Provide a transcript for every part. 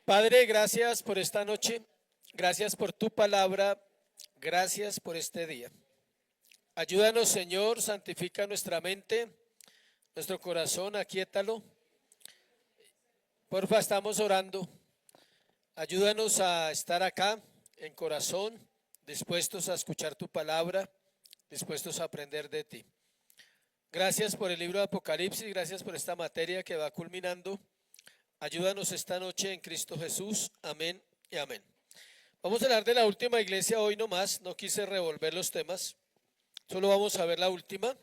Padre, gracias por esta noche, gracias por tu palabra, gracias por este día. Ayúdanos, Señor, santifica nuestra mente, nuestro corazón, aquíétalo. Porfa, estamos orando. Ayúdanos a estar acá en corazón, dispuestos a escuchar tu palabra, dispuestos a aprender de ti. Gracias por el libro de Apocalipsis, gracias por esta materia que va culminando. Ayúdanos esta noche en Cristo Jesús. Amén y amén. Vamos a hablar de la última iglesia hoy nomás. No quise revolver los temas. Solo vamos a ver la última.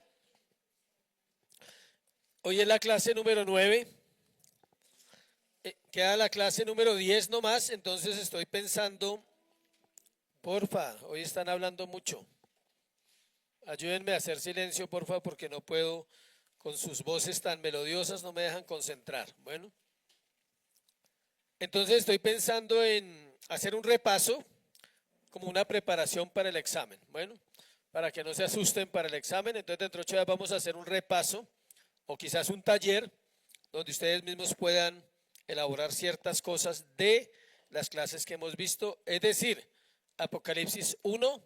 Hoy es la clase número 9. Queda la clase número 10 nomás. Entonces estoy pensando, porfa, hoy están hablando mucho. Ayúdenme a hacer silencio, porfa, porque no puedo, con sus voces tan melodiosas no me dejan concentrar. Bueno. Entonces estoy pensando en hacer un repaso como una preparación para el examen. Bueno, para que no se asusten para el examen, entonces dentro de 8 días vamos a hacer un repaso o quizás un taller donde ustedes mismos puedan elaborar ciertas cosas de las clases que hemos visto, es decir, Apocalipsis 1,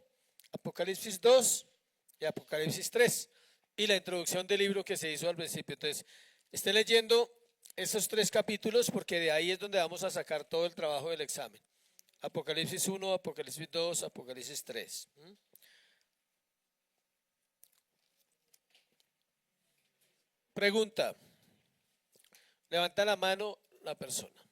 Apocalipsis 2 y Apocalipsis 3 y la introducción del libro que se hizo al principio. Entonces, esté leyendo esos 3 capítulos porque de ahí es donde vamos a sacar todo el trabajo del examen. Apocalipsis 1, Apocalipsis 2, Apocalipsis 3. Pregunta. Levanta la mano la persona.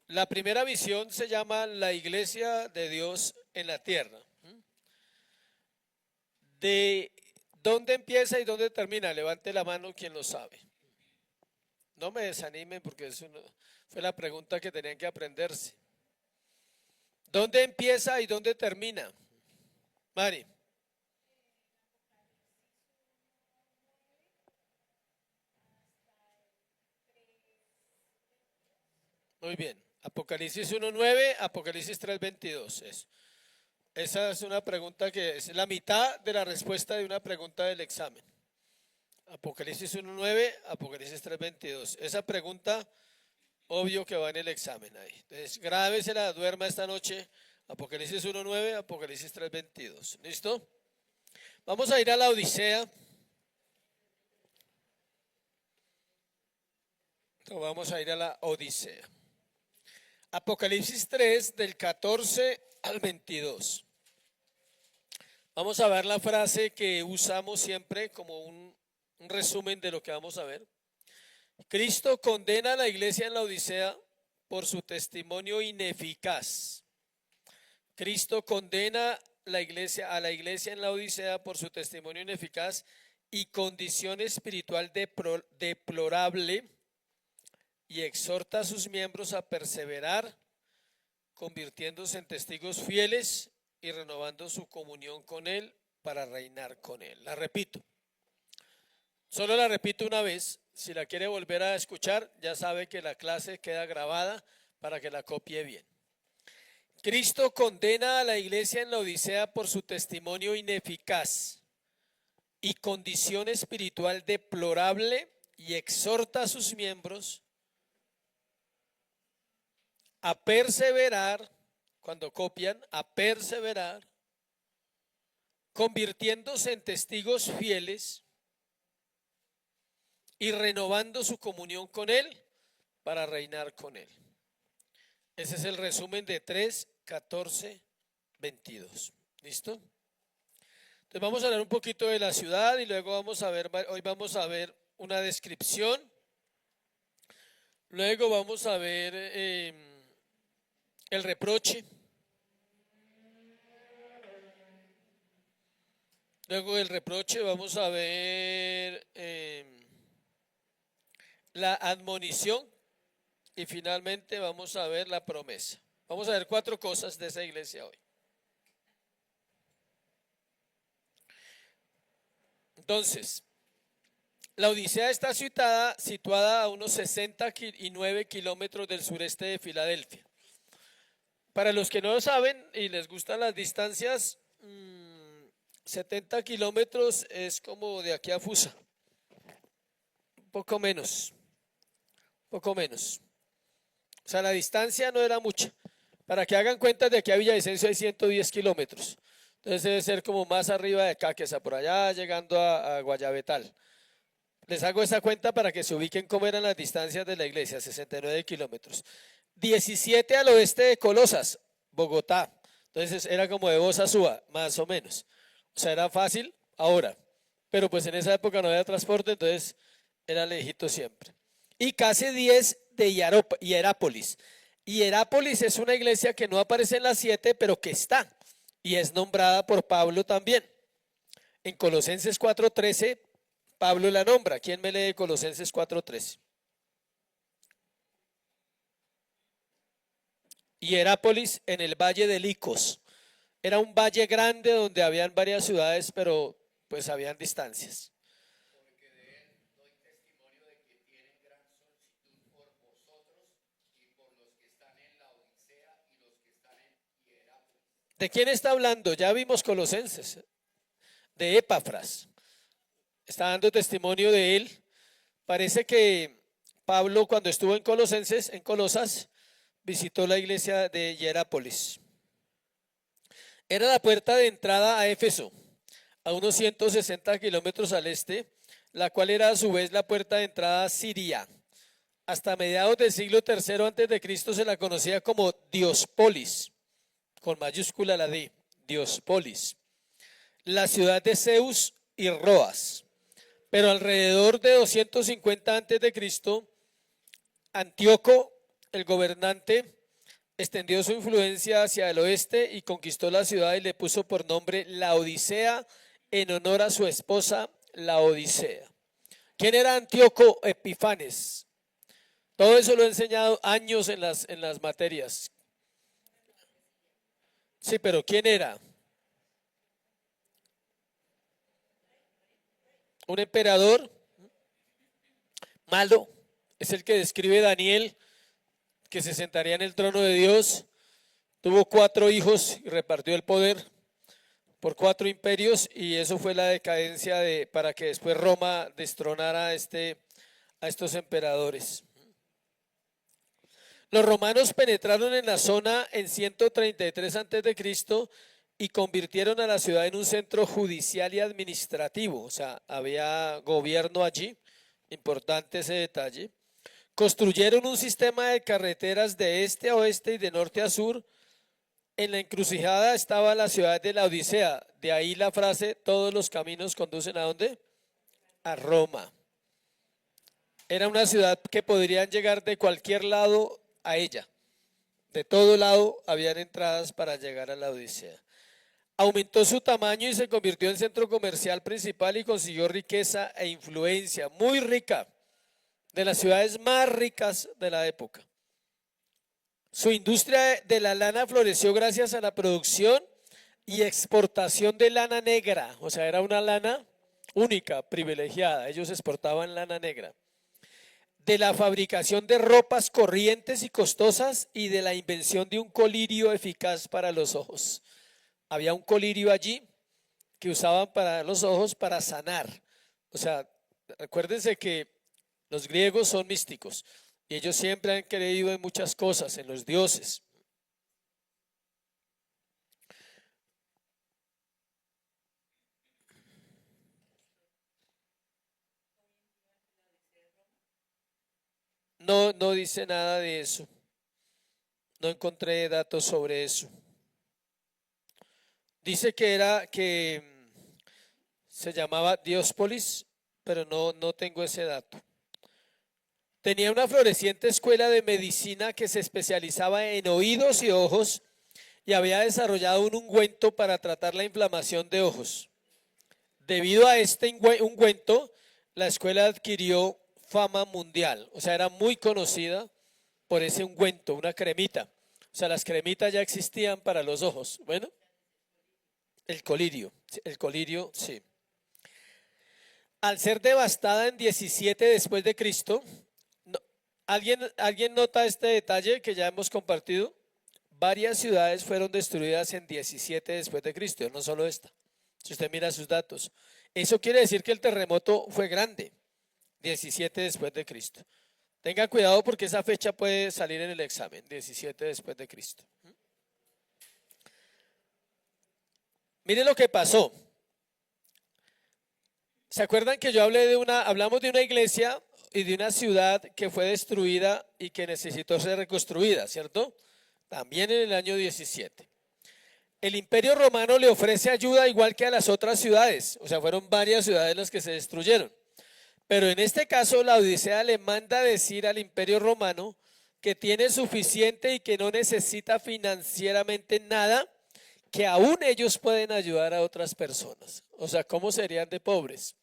La primera visión se llama la iglesia de Dios en la tierra. ¿De dónde empieza y dónde termina? Levante la mano quien lo sabe. No me desanimen porque eso fue la pregunta que tenían que aprenderse. ¿Dónde empieza y dónde termina? Mari. Muy bien. Apocalipsis 1:9, Apocalipsis 3:22. Esa es una pregunta que es la mitad de la respuesta de una pregunta del examen. Apocalipsis 1:9, Apocalipsis 3:22. Esa pregunta, obvio que va en el examen ahí. Entonces, grábesela, duerma esta noche. Apocalipsis 1:9, Apocalipsis 3:22. ¿Listo? Vamos a ir a la Odisea. Vamos a ir a la Odisea. Apocalipsis 3 del 14 al 22. Vamos a ver la frase que usamos siempre como un resumen de lo que vamos a ver. Cristo condena a la iglesia en la Odisea por su testimonio ineficaz. Cristo condena a la iglesia en la Odisea por su testimonio ineficaz y condición espiritual deplorable, y exhorta a sus miembros a perseverar, convirtiéndose en testigos fieles y renovando su comunión con Él para reinar con Él. La repito. Solo la repito una vez. Si la quiere volver a escuchar, ya sabe que la clase queda grabada para que la copie bien. Cristo condena a la iglesia en la Odisea por su testimonio ineficaz y condición espiritual deplorable y exhorta a sus miembros a perseverar, cuando copian, a perseverar, convirtiéndose en testigos fieles y renovando su comunión con Él para reinar con Él. Ese es el resumen de 3, 14, 22. ¿Listo? Entonces vamos a hablar un poquito de la ciudad y luego hoy vamos a ver una descripción. Luego vamos a ver el reproche. Luego del reproche vamos a ver la admonición y finalmente vamos a ver la promesa. Vamos a ver 4 cosas de esa iglesia hoy. Entonces, la Odisea está situada a unos 69 kilómetros del sureste de Filadelfia. Para los que no lo saben y les gustan las distancias, 70 kilómetros es como de aquí a Fusa. poco menos, poco menos. O sea, la distancia no era mucha. Para que hagan cuenta, de aquí a Villavicencio hay 110 kilómetros. Entonces debe ser como más arriba de Caquesa, por allá llegando a Guayabetal. Les hago esa cuenta para que se ubiquen cómo eran las distancias de la iglesia, 69 kilómetros. 17 al oeste de Colosas, Bogotá. Entonces era como de Bozasúa, más o menos. O sea, era fácil ahora. Pero pues en esa época no había transporte, entonces era lejito siempre. Y casi 10 de Hierápolis. Hierápolis es una iglesia que no aparece en las 7, pero que está. Y es nombrada por Pablo también. En Colosenses 4:13, Pablo la nombra. ¿Quién me lee Colosenses 4:13? Hierápolis en el valle de Licos. Era un valle grande donde habían varias ciudades, pero pues habían distancias. Porque de él doy testimonio de que tienen gran solicitud por vosotros y por los que están en la Odisea y los que están en Hierápolis. ¿De quién está hablando? Ya vimos Colosenses. De Epafras. Está dando testimonio de él. Parece que Pablo, cuando estuvo en Colosenses, en Colosas, visitó la iglesia de Hierápolis. Era la puerta de entrada a Éfeso, a unos 160 kilómetros al este, la cual era a su vez la puerta de entrada a Siria. Hasta mediados del siglo III antes de Cristo se la conocía como Diospolis, con mayúscula la D, Diospolis, la ciudad de Zeus y Roas. Pero alrededor de 250 antes de Cristo, Antíoco, el gobernante, extendió su influencia hacia el oeste y conquistó la ciudad y le puso por nombre Laodicea en honor a su esposa Laodicea. ¿Quién era Antíoco Epifanes? Todo eso lo he enseñado años en las materias. Sí, pero ¿quién era? Un emperador malo. Es el que describe Daniel, que se sentaría en el trono de Dios. Tuvo 4 hijos y repartió el poder por 4 imperios, y eso fue la decadencia para que después Roma destronara a estos emperadores. Los romanos penetraron en la zona en 133 antes de Cristo y convirtieron a la ciudad en un centro judicial y administrativo. O sea, había gobierno allí, importante ese detalle. Construyeron un sistema de carreteras de este a oeste y de norte a sur. En la encrucijada estaba la ciudad de la Odisea. De ahí la frase, todos los caminos conducen ¿a dónde? A Roma. Era una ciudad que podrían llegar de cualquier lado a ella. De todo lado habían entradas para llegar a la Odisea. Aumentó su tamaño y se convirtió en centro comercial principal y consiguió riqueza e influencia, muy rica, de las ciudades más ricas de la época. Su industria de la lana floreció gracias a la producción y exportación de lana negra, o sea, era una lana única, privilegiada, ellos exportaban lana negra. De la fabricación de ropas corrientes y costosas y de la invención de un colirio eficaz para los ojos. Había un colirio allí que usaban para los ojos para sanar. O sea, acuérdense que los griegos son místicos y ellos siempre han creído en muchas cosas, en los dioses. No, no dice nada de eso. No encontré datos sobre eso. Dice que se llamaba Diospolis, pero no tengo ese dato. Tenía una floreciente escuela de medicina que se especializaba en oídos y ojos y había desarrollado un ungüento para tratar la inflamación de ojos. Debido a este ungüento, la escuela adquirió fama mundial, o sea, era muy conocida por ese ungüento, una cremita. O sea, las cremitas ya existían para los ojos. Bueno, el colirio, sí. Al ser devastada en 17 después de Cristo, ¿alguien nota este detalle que ya hemos compartido? Varias ciudades fueron destruidas en 17 después de Cristo, no solo esta. Si usted mira sus datos, eso quiere decir que el terremoto fue grande. 17 después de Cristo. Tengan cuidado porque esa fecha puede salir en el examen, 17 después de Cristo. Miren lo que pasó. ¿Se acuerdan que yo hablamos de una iglesia y de una ciudad que fue destruida y que necesitó ser reconstruida, ¿cierto? También en el año 17. El Imperio Romano le ofrece ayuda igual que a las otras ciudades, o sea, fueron varias ciudades las que se destruyeron. Pero en este caso la Odisea le manda a decir al Imperio Romano que tiene suficiente y que no necesita financieramente nada, que aún ellos pueden ayudar a otras personas. O sea, ¿cómo serían de pobres?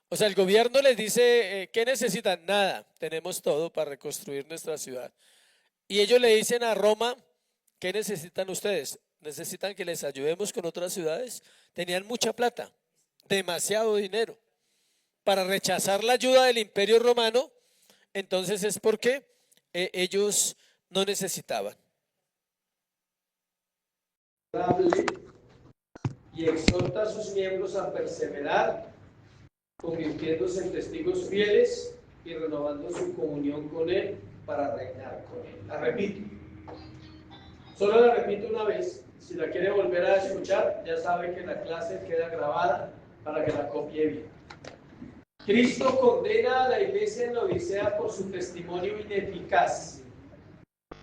O sea, el gobierno les dice, ¿qué necesitan? Nada, tenemos todo para reconstruir nuestra ciudad. Y ellos le dicen a Roma, ¿qué necesitan ustedes? ¿Necesitan que les ayudemos con otras ciudades? Tenían mucha plata, demasiado dinero. Para rechazar la ayuda del Imperio Romano, entonces es porque ellos no necesitaban. Y exhorta a sus miembros a perseverar, convirtiéndose en testigos fieles y renovando su comunión con Él para reinar con Él. La repito. Solo la repito una vez. Si la quiere volver a escuchar, ya sabe que la clase queda grabada para que la copie bien. Cristo condena a la iglesia en la Odisea por su testimonio ineficaz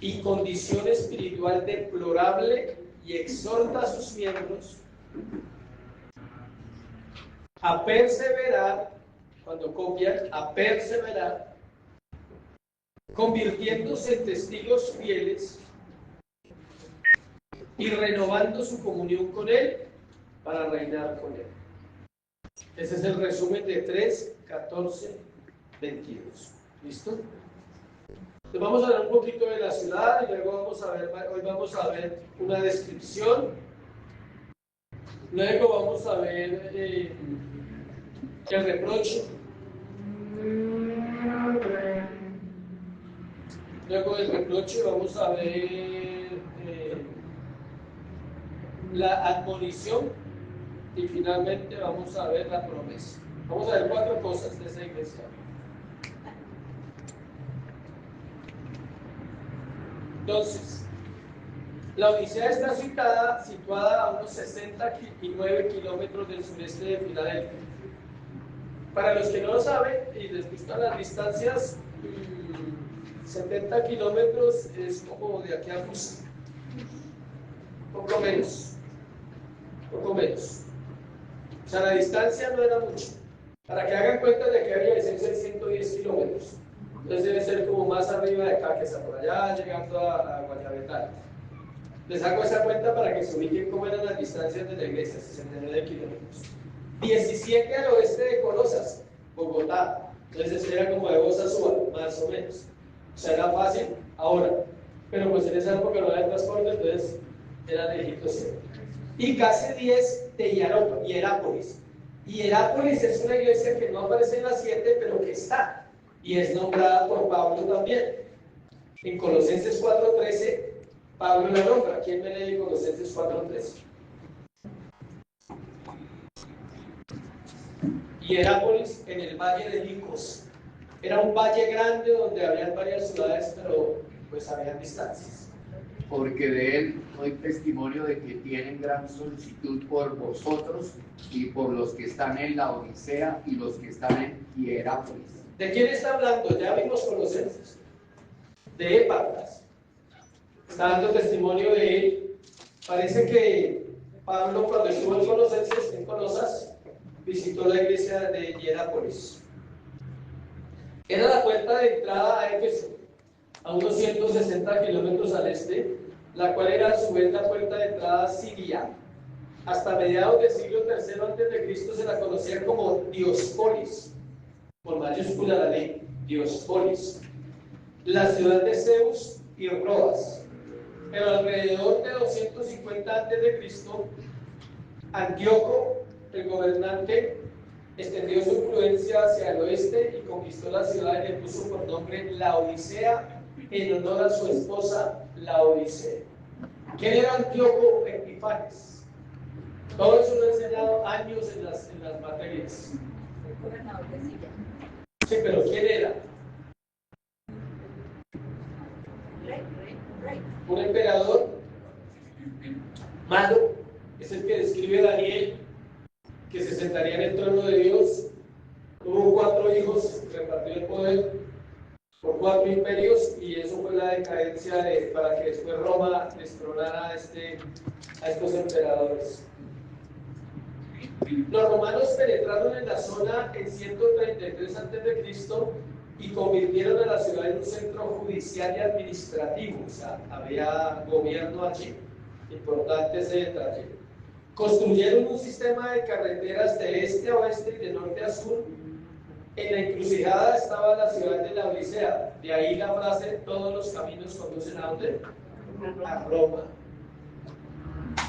y condición espiritual deplorable y exhorta a sus miembros a perseverar, cuando copian, a perseverar, convirtiéndose en testigos fieles y renovando su comunión con Él para reinar con Él. Ese es el resumen de 3, 14, 22. ¿Listo? Entonces vamos a hablar un poquito de la ciudad y luego hoy vamos a ver una descripción. Luego vamos a ver el reproche. Luego del reproche vamos a ver la admonición y finalmente vamos a ver la promesa. Vamos a ver 4 cosas de esa iglesia. Entonces, la Odisea está situada a unos 69 kilómetros del sureste de Filadelfia. Para los que no lo saben y les gustan las distancias, 70 kilómetros es como de aquí a Rusia. Poco menos. O sea, la distancia no era mucho. Para que hagan cuenta de que había de ser 610 kilómetros. Entonces debe ser como más arriba de acá que está por allá, llegando a Guayabetal. Les hago esa cuenta para que se ubiquen cómo eran las distancias de la iglesia, 69 kilómetros. 17 al oeste de Colosas, Bogotá. Entonces era como de Bosa Suba, más o menos. O sea, era fácil ahora. Pero pues en esa época no había transporte, entonces era lejitos siempre. Y casi 10 de Hierápolis. Hierápolis es una iglesia que no aparece en las 7, pero que está. Y es nombrada por Pablo también. En Colosenses 4:13, Pablo la nombra. ¿Quién me lee Colosenses 4:13? Hierápolis en el valle de Licos. Era un valle grande donde habían varias ciudades, pero pues habían distancias. Porque de él doy testimonio de que tienen gran solicitud por vosotros y por los que están en la Odisea y los que están en Hierápolis. ¿De quién está hablando? Ya vimos Colosenses. De Epafras. Está dando testimonio de él. Parece que Pablo, cuando estuvo en Colosenses, en Colosas, visitó la iglesia de Hierápolis. Era la puerta de entrada a Éfeso, a unos 160 kilómetros al este, la cual era a su vez la puerta de entrada a Siria. Hasta mediados del siglo III a.C. se la conocía como Diospolis, por mayúscula la ley, Diospolis, la ciudad de Zeus y Rodas. Pero alrededor de 250 a.C., Antíoco, el gobernante, extendió su influencia hacia el oeste y conquistó la ciudad y le puso por nombre La Odisea en honor a su esposa La Odisea. ¿Quién era Antíoco Epifanes? Todo eso lo he enseñado años en las materias. El gobernador de Siria. Sí, pero ¿quién era? Un emperador malo, es el que describe Daniel, que se sentaría en el trono de Dios. Tuvo 4 hijos, repartió el poder por 4 imperios, y eso fue la decadencia para que después Roma destronara a estos emperadores. Los romanos penetraron en la zona en 133 a.C. y convirtieron a la ciudad en un centro judicial y administrativo, o sea, había gobierno allí, importante ese detalle. Construyeron un sistema de carreteras de este a oeste y de norte a sur. En la encrucijada estaba la ciudad de la Odisea, de ahí la frase: todos los caminos conducen ¿a dónde? A Roma.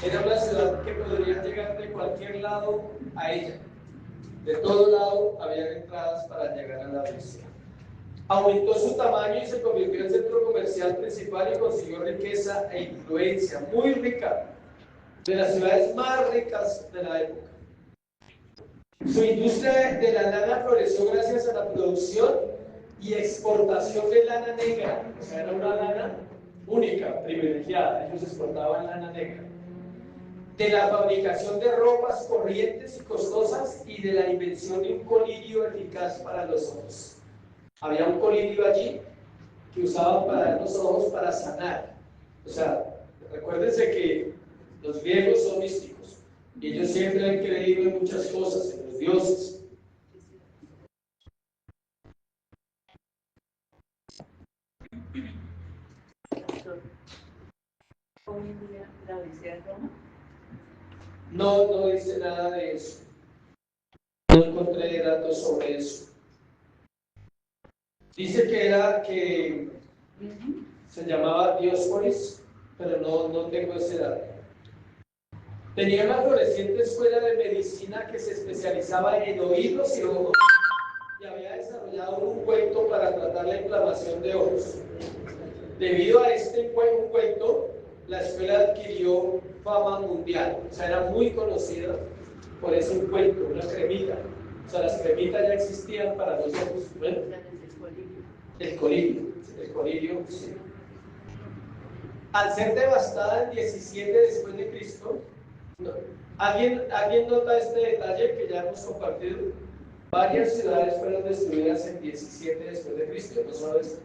Era una ciudad que podría llegar de cualquier lado a ella. De todo lado había entradas para llegar a la Odisea. Aumentó su tamaño y se convirtió en centro comercial principal y consiguió riqueza e influencia, muy rica, de las ciudades más ricas de la época. Su industria de la lana floreció gracias a la producción y exportación de lana negra, o sea, era una lana única, privilegiada, ellos exportaban lana negra. De la fabricación de ropas corrientes y costosas y de la invención de un colirio eficaz para los ojos. Había un colirio allí que usaban para los ojos para sanar. O sea, recuérdense que los griegos son místicos y ellos siempre han creído en muchas cosas, en los dioses. ¿Hoy en día la Odisea de Roma? No dice nada de eso. No encontré datos sobre eso. Dice que se llamaba Diospolis, pero no tengo ese dato. Tenía una floreciente escuela de medicina que se especializaba en oídos y ojos, y había desarrollado un ungüento para tratar la inflamación de ojos. Debido a este ungüento, la escuela adquirió fama mundial, o sea, era muy conocida por ese ungüento, una cremita. O sea, las cremitas ya existían para los ojos. ¿Ven? El colirio, sí. Al ser devastada en 17 después de Cristo, ¿alguien nota este detalle que ya hemos compartido? Varias ciudades fueron destruidas en 17 después de Cristo, ¿no sabes?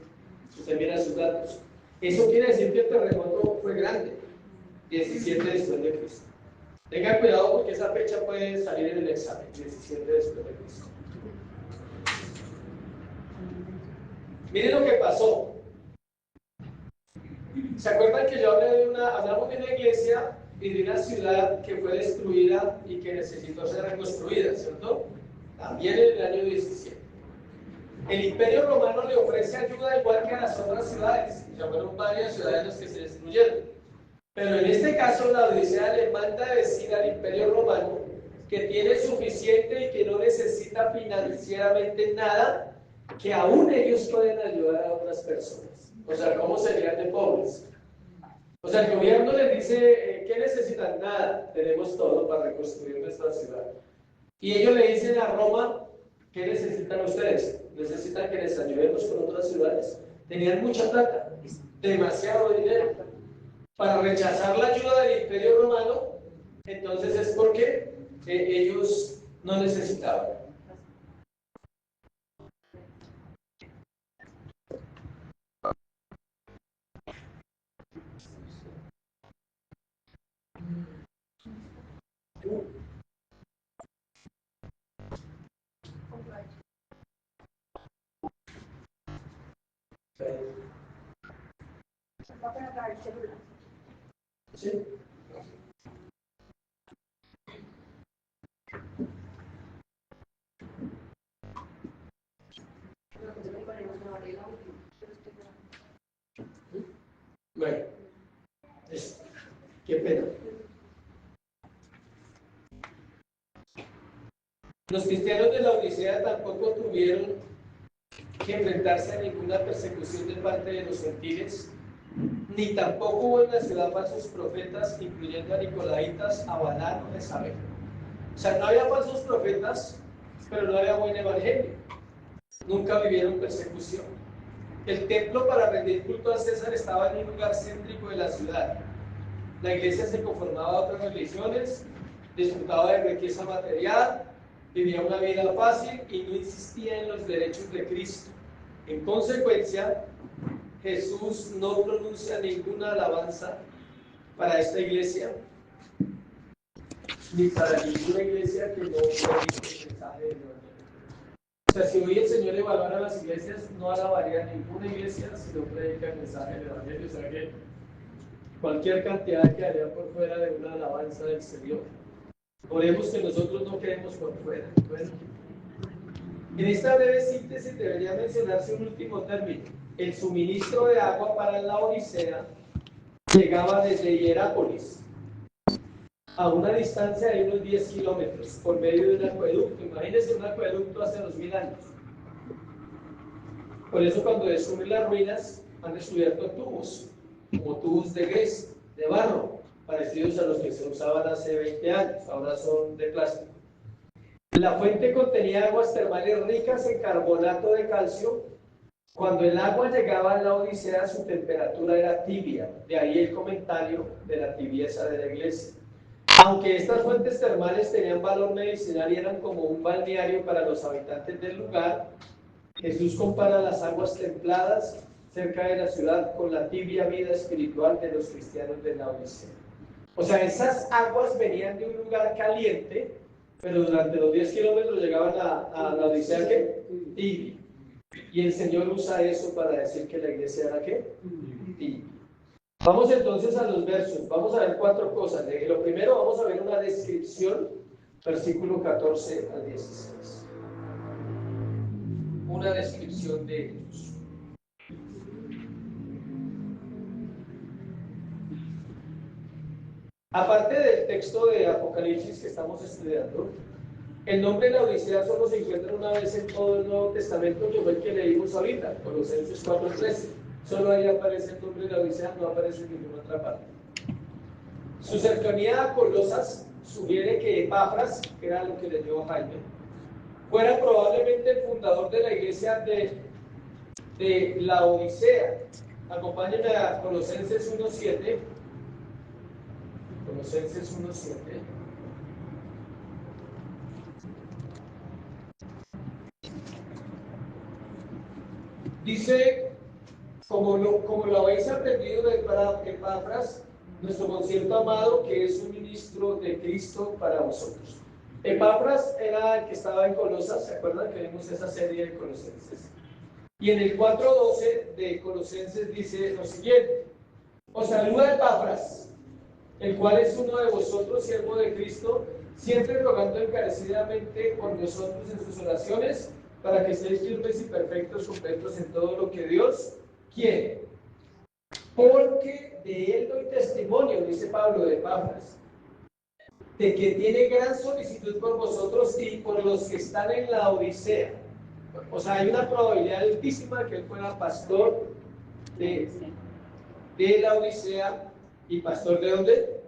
Si usted mira sus datos. Eso quiere decir que el terremoto fue grande, 17 después de Cristo. Tenga cuidado porque esa fecha puede salir en el examen, 17 después de Cristo. Miren lo que pasó. ¿Se acuerdan que yo hablamos de una iglesia y de una ciudad que fue destruida y que necesitó ser reconstruida, ¿cierto? También en el año 17. El Imperio Romano le ofrece ayuda igual que a las otras ciudades. Ya fueron varias ciudades las que se destruyeron. Pero en este caso la Odisea le manda a decir al Imperio Romano que tiene suficiente y que no necesita financieramente nada, que aún ellos pueden ayudar a otras personas. O sea, ¿cómo serían de pobres? O sea, el gobierno les dice, ¿qué necesitan? Nada, tenemos todo para reconstruir nuestra ciudad. Y ellos le dicen a Roma, ¿qué necesitan ustedes? ¿Necesitan que les ayudemos con otras ciudades? Tenían mucha plata, demasiado dinero. Para rechazar la ayuda del Imperio Romano, entonces es porque ellos no necesitaban. ¿Sí? Bueno, qué pena. Los cristianos de la Odisea tampoco tuvieron que enfrentarse a ninguna persecución de parte de los gentiles, ni tampoco hubo en la ciudad falsos profetas, incluyendo a Nicolaitas, a Balaam o Jezabel. O sea, no había falsos profetas, pero no había buen evangelio. nunca vivieron persecución. El templo para rendir culto a César estaba en un lugar céntrico de la ciudad. La iglesia se conformaba a otras religiones, disfrutaba de riqueza material, vivía una vida fácil y no insistía en los derechos de Cristo. En consecuencia, Jesús no pronuncia ninguna alabanza para esta iglesia, ni para ninguna iglesia que no predique el mensaje del Evangelio. O sea, si hoy el Señor evaluara las iglesias, no alabaría a ninguna iglesia si no predica el mensaje del Evangelio. O sea que cualquier cantidad quedaría por fuera de una alabanza del Señor. Oremos que nosotros no quedemos por fuera. Bueno, en esta breve síntesis debería mencionarse un último término. El suministro de agua para la Odisea llegaba desde Hierápolis a una distancia de unos 10 kilómetros por medio de un acueducto. Imagínense un acueducto hace 2000 años. Por eso cuando descubren las ruinas han descubierto tubos, como tubos de grés, de barro, parecidos a los que se usaban hace 20 años, ahora son de plástico. La fuente contenía aguas termales ricas en carbonato de calcio. Cuando el agua llegaba a la Odisea, su temperatura era tibia, de ahí el comentario de la tibieza de la iglesia. Aunque estas fuentes termales tenían valor medicinal y eran como un balneario para los habitantes del lugar, Jesús compara las aguas templadas cerca de la ciudad con la tibia vida espiritual de los cristianos de la Odisea. O sea, esas aguas venían de un lugar caliente, pero durante los 10 kilómetros llegaban a la Odisea, ¿qué? Tibia. Y el Señor usa eso para decir que la iglesia era, ¿qué? Tibia. Vamos entonces a los versos. Vamos a ver 4 cosas. Lo primero, vamos a ver una descripción, versículo 14 al 16. Una descripción de ellos. Aparte del texto de Apocalipsis que estamos estudiando, el nombre de la Odisea solo se encuentra una vez en todo el Nuevo Testamento, que fue el que leímos ahorita, Colosenses 4:13. Solo ahí aparece el nombre de la Odisea, no aparece en ninguna otra parte. Su cercanía a Colosas sugiere que Epafras, que era lo que le dio Jaime, fuera probablemente el fundador de la iglesia de la Odisea. Acompáñenme a Colosenses 1:7. Colosenses 1:7. Dice, como lo habéis aprendido de Epafras, nuestro concierto amado, que es un ministro de Cristo para vosotros. Epafras era el que estaba en Colosas, ¿se acuerdan que vimos esa serie de Colosenses? Y en el 4:12 de Colosenses dice lo siguiente: os saluda Epafras, el cual es uno de vosotros, siervo de Cristo, siempre rogando encarecidamente por nosotros en sus oraciones, para que estéis firmes y perfectos, completos en todo lo que Dios quiere. Porque de él doy testimonio, dice Pablo, de Epafras, de que tiene gran solicitud por vosotros y por los que están en la Odisea. O sea, hay una probabilidad altísima que él fuera pastor de la Odisea. ¿Y pastor de dónde?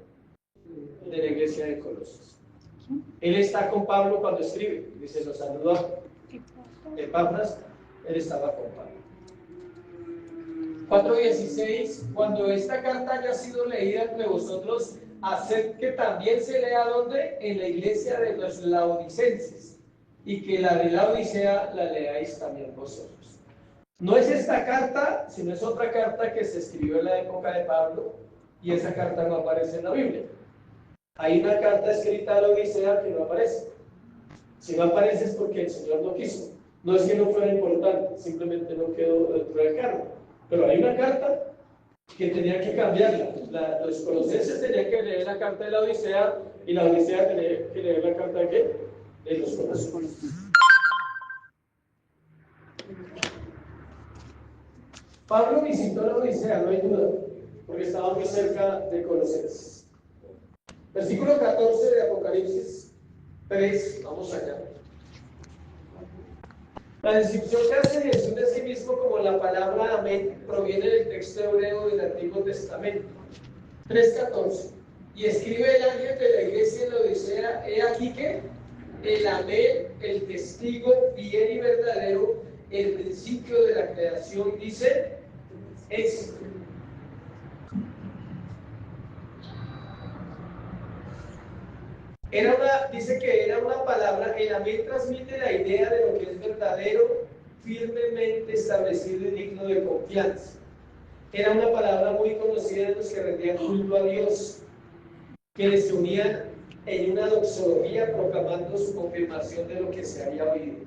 De la iglesia de Colosas. Él está con Pablo cuando escribe, dice, los saludó Epafras, él estaba con Pablo. 4:16, cuando esta carta haya sido leída entre vosotros, haced que también se lea ¿dónde? En la iglesia de los laodicenses, y que la de la Odisea la leáis también vosotros. No es esta carta, sino es otra carta que se escribió en la época de Pablo, y esa carta no aparece en la Biblia. Hay una carta escrita a la Odisea que no aparece. Si no aparece es porque el Señor no quiso. No es que no fuera importante, simplemente no quedó dentro del cargo. Pero hay una carta que tenía que cambiarla. Los colosenses tenían que leer la carta de la Odisea y la Odisea tenía que leer la carta de ¿qué? De los colosenses. Pablo visitó la Odisea, no hay duda, porque estaba muy cerca de Colosenses. Versículo 14 de Apocalipsis 3, vamos allá. La descripción que hace Jesús de sí mismo como la palabra amén proviene del texto hebreo del Antiguo Testamento. 3:14. Y escribe el ángel de la iglesia en la Odisea, he aquí que el amén, el testigo fiel y verdadero, el principio de la creación, dice esto. Dice que era una palabra, el amén transmite la idea de lo que es verdadero, firmemente establecido y digno de confianza. Era una palabra muy conocida de los que rendían culto a Dios, quienes se unían en una doxología proclamando su confirmación de lo que se había oído.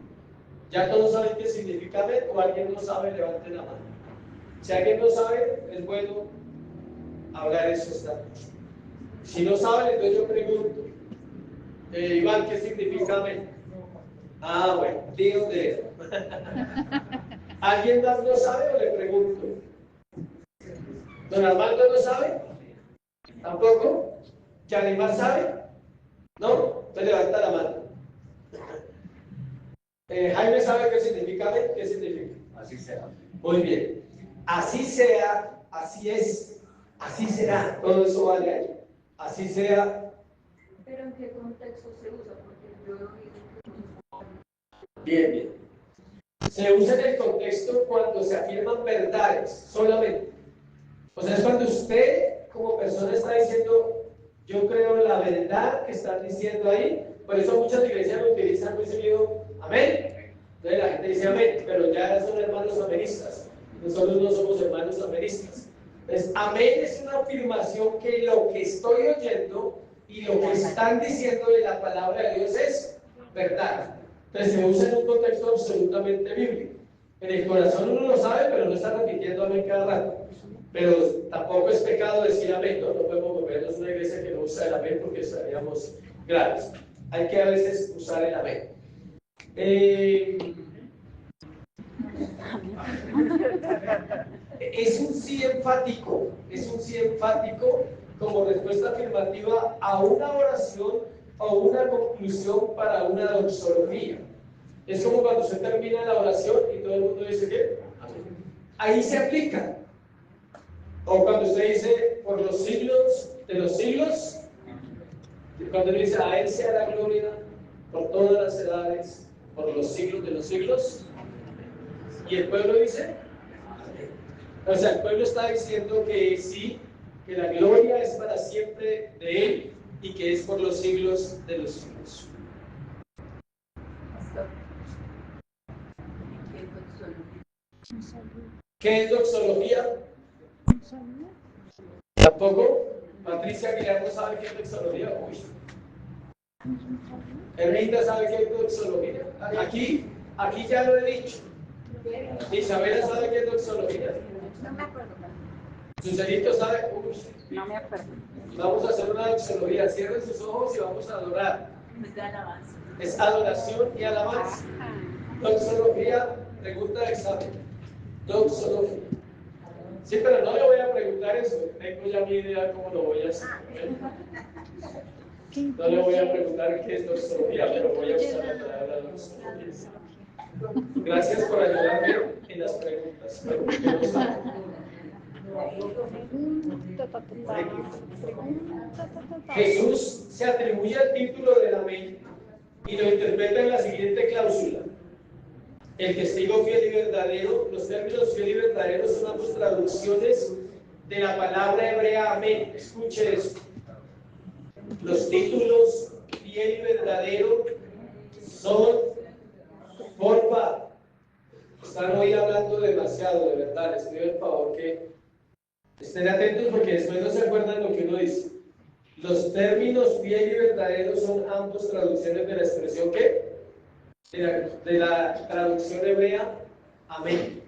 ¿Ya todos saben qué significa amén? ¿O alguien no sabe? Levanten la mano. Si alguien no sabe, es bueno hablar eso esta noche. Si no saben, entonces yo pregunto. Iván, ¿qué significa amén? Ah, bueno, Dios de eso. ¿Alguien más no sabe o le pregunto? ¿Don Armando no sabe? ¿Tampoco? ¿Yalimar sabe? ¿No? Entonces levanta la mano. Jaime sabe qué significa amén. ¿Qué significa? Así será. Muy bien. Así sea, así es, así será. Todo eso vale ahí. Así sea. ¿Pero en qué contexto se usa? Porque yo he oído que Bien, bien. Se usa en el contexto cuando se afirman verdades solamente. O sea, es cuando usted como persona está diciendo, yo creo en la verdad que están diciendo ahí. Por eso muchas iglesias lo utilizan muy seguido. Amén. Entonces la gente dice amén, pero ya son hermanos amenistas. Nosotros no somos hermanos amenistas. Entonces, amén es una afirmación que lo que estoy oyendo y lo que están diciendo de la palabra de Dios es verdad. Entonces se usa en un contexto absolutamente bíblico. En el corazón uno lo sabe, pero no está repitiendo amén cada rato. Pero tampoco es pecado decir amén, ¿no? No podemos volvernos una iglesia que no usa el amén porque estaríamos graves. Hay que a veces usar el amén. Es un sí enfático como respuesta afirmativa a una oración o una conclusión para una doxología. Es como cuando usted termina la oración y todo el mundo dice ¿qué? Ahí se aplica. O cuando usted dice por los siglos de los siglos, cuando él dice a él sea la gloria por todas las edades, por los siglos de los siglos, y el pueblo dice o sea, el pueblo está diciendo que sí, que la gloria es para siempre de él y que es por los siglos de los siglos. ¿Qué es doxología? ¿Tampoco? Patricia Aguilar no sabe qué es doxología. Uy. Herminda sabe qué es doxología. Aquí ya lo he dicho. Isabela sabe qué es doxología. no me acuerdo. Sucerito sabe. Uy. No me acuerdo. Vamos a hacer una doxología. Cierren sus ojos y vamos a adorar. Es de alabanza. Es adoración y alabanza. Doxología, pregunta de examen. Doxología. Sí, pero no le voy a preguntar eso. Tengo ya mi idea cómo lo voy a hacer. No le voy a preguntar qué es doxología, pero voy a usar la palabra doxología. Gracias por ayudarme en las preguntas. Jesús se atribuye el título del amén y lo interpreta en la siguiente cláusula. El testigo fiel y verdadero, los términos fiel y verdadero son ambos traducciones de la palabra hebrea amén. Escuche esto. Los títulos fiel y verdadero son, porfa, están hoy hablando demasiado, de verdad, les pido el favor que estén atentos porque después no se acuerdan lo que uno dice. Los términos fiel y verdadero son ambos traducciones de la expresión ¿qué? De la traducción hebrea, amén.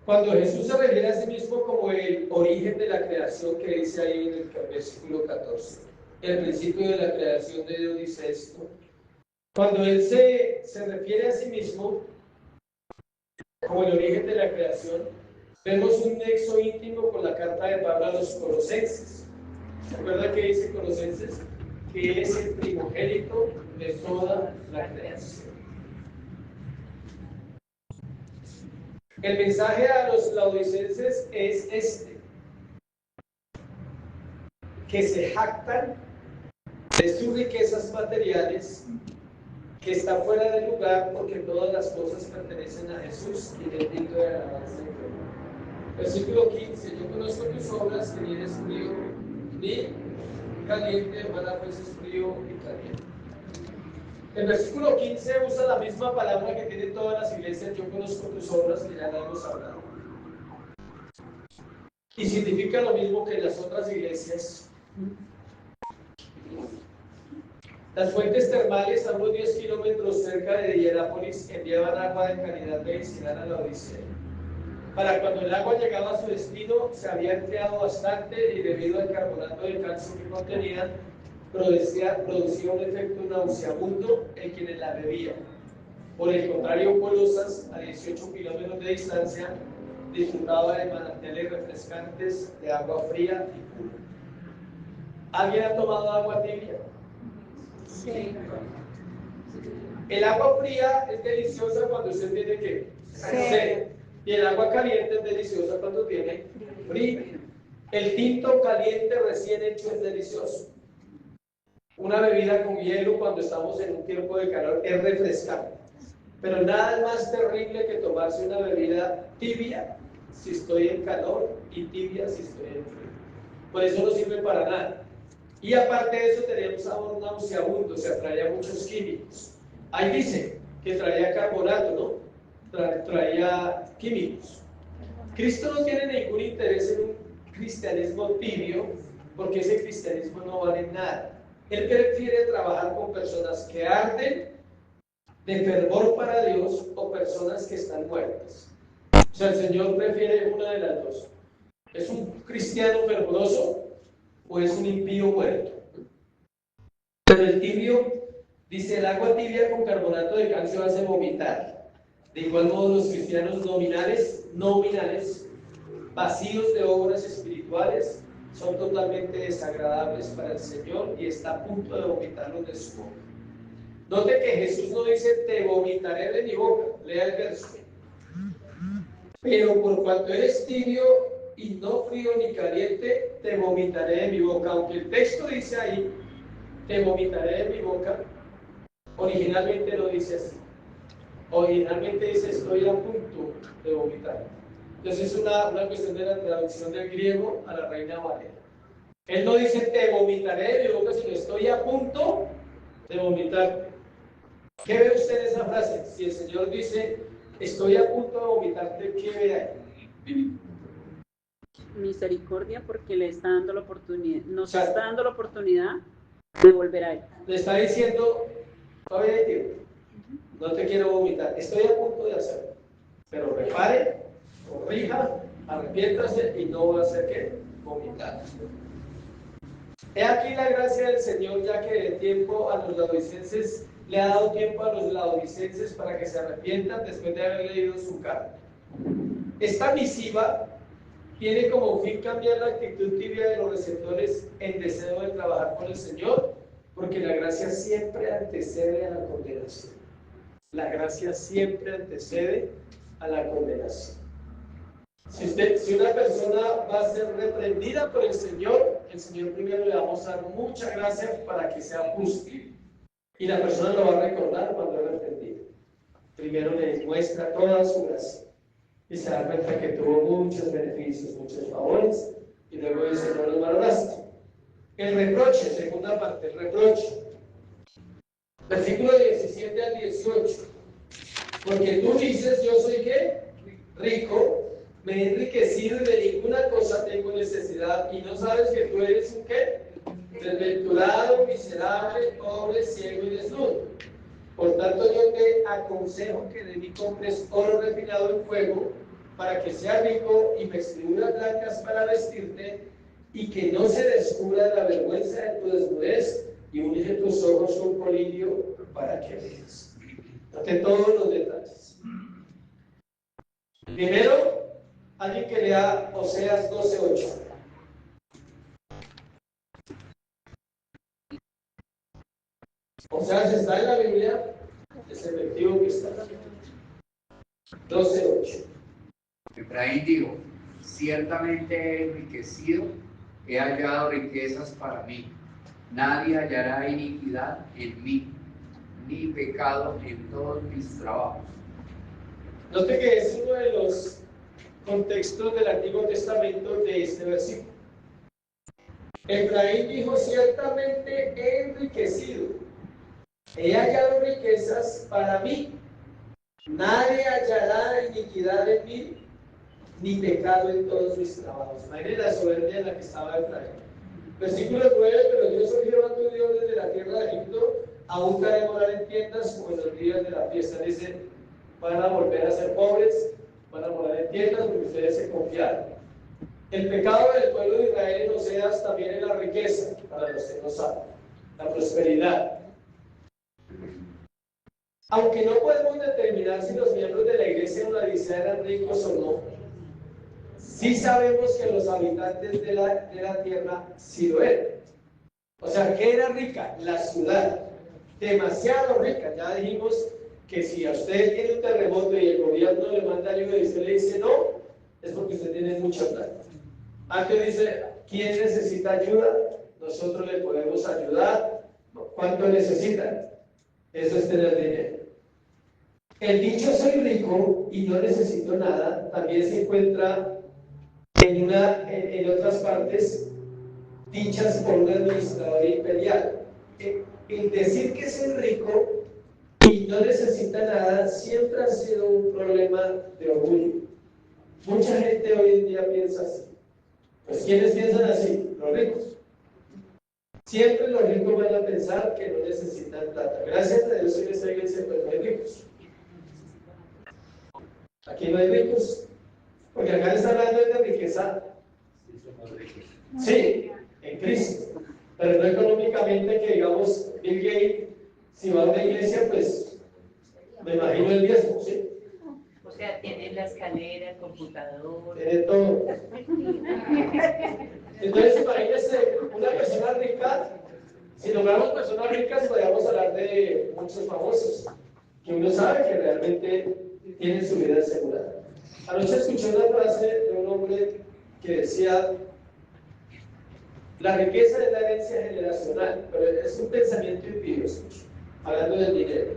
Cuando Jesús se refiere a sí mismo como el origen de la creación que dice ahí en el versículo 14, el principio de la creación de Dios dice esto. Cuando Él se refiere a sí mismo como el origen de la creación, vemos un nexo íntimo con la carta de Pablo a los Colosenses. ¿Se acuerdan que dice Colosenses? Que es el primogénito de toda la creación. El mensaje a los laodicenses es este: que se jactan de sus riquezas materiales, que está fuera del lugar, porque todas las cosas pertenecen a Jesús y bendito de alabanza y gloria. Versículo 15, yo conozco tus obras, que ni eres frío ni caliente, ojalá fueses frío y caliente. El versículo 15 usa la misma palabra que tienen todas las iglesias, yo conozco tus obras, que ya la hemos hablado. Y significa lo mismo que en las otras iglesias. Las fuentes termales a unos 10 kilómetros cerca de Hierápolis enviaban agua de calidad medicinal a la Odisea. Para cuando el agua llegaba a su destino, se había enfriado bastante y debido al carbonato de calcio que contenían, producía un efecto nauseabundo en quienes la bebían. Por el contrario, Colosas, a 18 kilómetros de distancia, disfrutaba de manantiales refrescantes de agua fría y pura. ¿Alguien ha tomado agua tibia? Sí. El agua fría es deliciosa cuando usted tiene ¿qué? Sed. Y el agua caliente es deliciosa cuando tiene frío. El tinto caliente recién hecho es delicioso. Una bebida con hielo cuando estamos en un tiempo de calor es refrescante. Pero nada es más terrible que tomarse una bebida tibia si estoy en calor y tibia si estoy en frío. Por eso no sirve para nada. Y aparte de eso tenía un sabor nauseabundo, o sea, traía muchos químicos. Ahí dice que traía carbonato, ¿no? Traía químicos. Cristo no tiene ningún interés en un cristianismo tibio, porque ese cristianismo no vale nada. Él prefiere trabajar con personas que arden de fervor para Dios o personas que están muertas. O sea, el Señor prefiere una de las dos. ¿Es un cristiano fervoroso o es un impío muerto? Pero el tibio, dice, el agua tibia con carbonato de calcio hace vomitar. De igual modo, los cristianos nominales, vacíos de obras espirituales, son totalmente desagradables para el Señor y está a punto de vomitarlos de su boca. Note que Jesús no dice, te vomitaré de mi boca, lea el verso. Pero por cuanto eres tibio y no frío ni caliente, te vomitaré de mi boca. Aunque el texto dice ahí, te vomitaré de mi boca, originalmente no dice así. Originalmente dice, estoy a punto de vomitar. Entonces es una cuestión de la traducción del griego a la Reina Valera. Él no dice, te vomitaré de mi boca, sino estoy a punto de vomitar. ¿Qué ve usted en esa frase? Si el Señor dice, estoy a punto de vomitarte, ¿qué ve ahí? Misericordia, porque le está dando la oportunidad, nos Claro. está dando la oportunidad de volver a él. Le está diciendo, todavía hay tiempo, no te quiero vomitar, estoy a punto de hacerlo, pero repare, corrija, arrepiéntase y no va a hacer que vomitar. He aquí la gracia del Señor, ya que de tiempo a los laodicenses le ha dado tiempo a los laodicenses para que se arrepientan después de haber leído su carta. Esta misiva tiene como fin cambiar la actitud tibia de los receptores en deseo de trabajar con el Señor, porque la gracia siempre antecede a la condenación. La gracia siempre antecede a la condenación. Si una persona va a ser reprendida por el Señor primero le vamos a dar mucha gracia para que sea justo. Y la persona lo va a recordar cuando es reprendido. Primero le muestra toda su gracia. Y se da cuenta que tuvo muchos beneficios, muchos favores. Y luego dice, no los valoraste. El reproche, segunda parte, el reproche. Versículo 17 al 18. Porque tú dices, yo soy ¿qué? Rico, me he enriquecido y de ninguna cosa tengo necesidad, y no sabes que tú eres un ¿qué? Desventurado, miserable, pobre, ciego y desnudo. Por tanto, yo te aconsejo que de mí compres oro refinado en fuego, para que sea rico, y vestiduras blancas para vestirte, y que no se descubra la vergüenza de tu desnudez, y unge tus ojos con colirio para que veas. Note todos los detalles. Primero, alguien que lea Oseas 12:8. Oseas está en la Biblia, es efectivo que está en la Biblia. 12:8. Efraín dijo, ciertamente he enriquecido, he hallado riquezas para mí. Nadie hallará iniquidad en mí. ni pecado en todos mis trabajos. Note que es uno de los contextos del Antiguo Testamento de este versículo. Efraín dijo: ciertamente he enriquecido, he hallado riquezas para mí, nadie hallará iniquidad en mí, ni pecado en todos mis trabajos. Imagínense la soberbia en la que estaba Efraín. Versículo 9: pero yo soy Jehová tu Dios desde la tierra de Egipto, aún te haré morar en tiendas como en los días de la fiesta. Dice, van a volver a ser pobres, van a morar en tiendas porque ustedes se confiaron. El pecado del pueblo de Israel en Oseas también es la riqueza, para los que no saben, la prosperidad. Aunque no podemos determinar si los miembros de la iglesia en la Odisea eran ricos o no, sí sabemos que los habitantes de la tierra sí lo eran. O sea, ¿qué era rica? La ciudad. Demasiado rica. Ya dijimos que si a usted tiene un terremoto y el gobierno le manda ayuda y usted le dice no, es porque usted tiene mucha plata. Antes dice, ¿quién necesita ayuda? Nosotros le podemos ayudar. ¿Cuánto necesitan? Eso es tener dinero. El dicho soy rico y no necesito nada también se encuentra en otras partes dichas por un administrador imperial. El decir que soy rico y no necesita nada siempre ha sido un problema de orgullo. Mucha gente hoy en día piensa así. Pues ¿quiénes piensan así? Los ricos. Siempre los ricos van a pensar que no necesitan plata. Gracias a Dios en esta iglesia pues no hay ricos. Aquí no hay ricos. Porque acá está hablando de riqueza. Sí, en Cristo. Pero no económicamente, que digamos Bill Gates, si va a una iglesia, pues me imagino el diezmo, ¿sí? O sea, tiene la escalera, el computador. Tiene todo. Entonces, imagínense una persona rica. Si nombramos personas ricas, podríamos hablar de muchos famosos, que uno sabe que realmente tienen su vida asegurada. Anoche escuché una frase de un hombre que decía: la riqueza es la herencia generacional, pero es un pensamiento impío, hablando del dinero.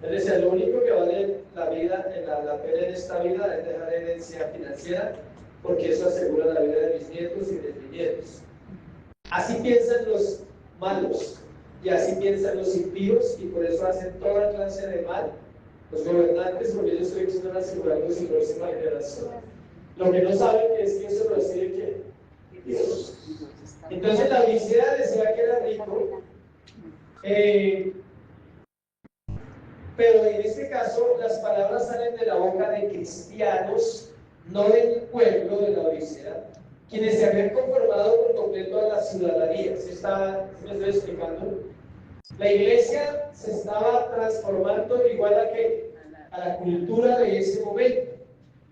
Él decía, lo único que vale la vida, la pena en esta vida es dejar herencia financiera, porque eso asegura la vida de mis nietos y de mis nietos. Así piensan los malos, y así piensan los impíos, y por eso hacen toda clase de mal los gobernantes, porque ellos creen que están asegurando su próxima generación. Lo que no saben es que eso lo decide ¿quién? Dios. Entonces la Odisea decía que era rico, pero en este caso las palabras salen de la boca de cristianos, no del pueblo de la Odisea, quienes se habían conformado por completo a la ciudadanía. ¿Sí me estoy explicando? La iglesia se estaba transformando igual a la cultura de ese momento.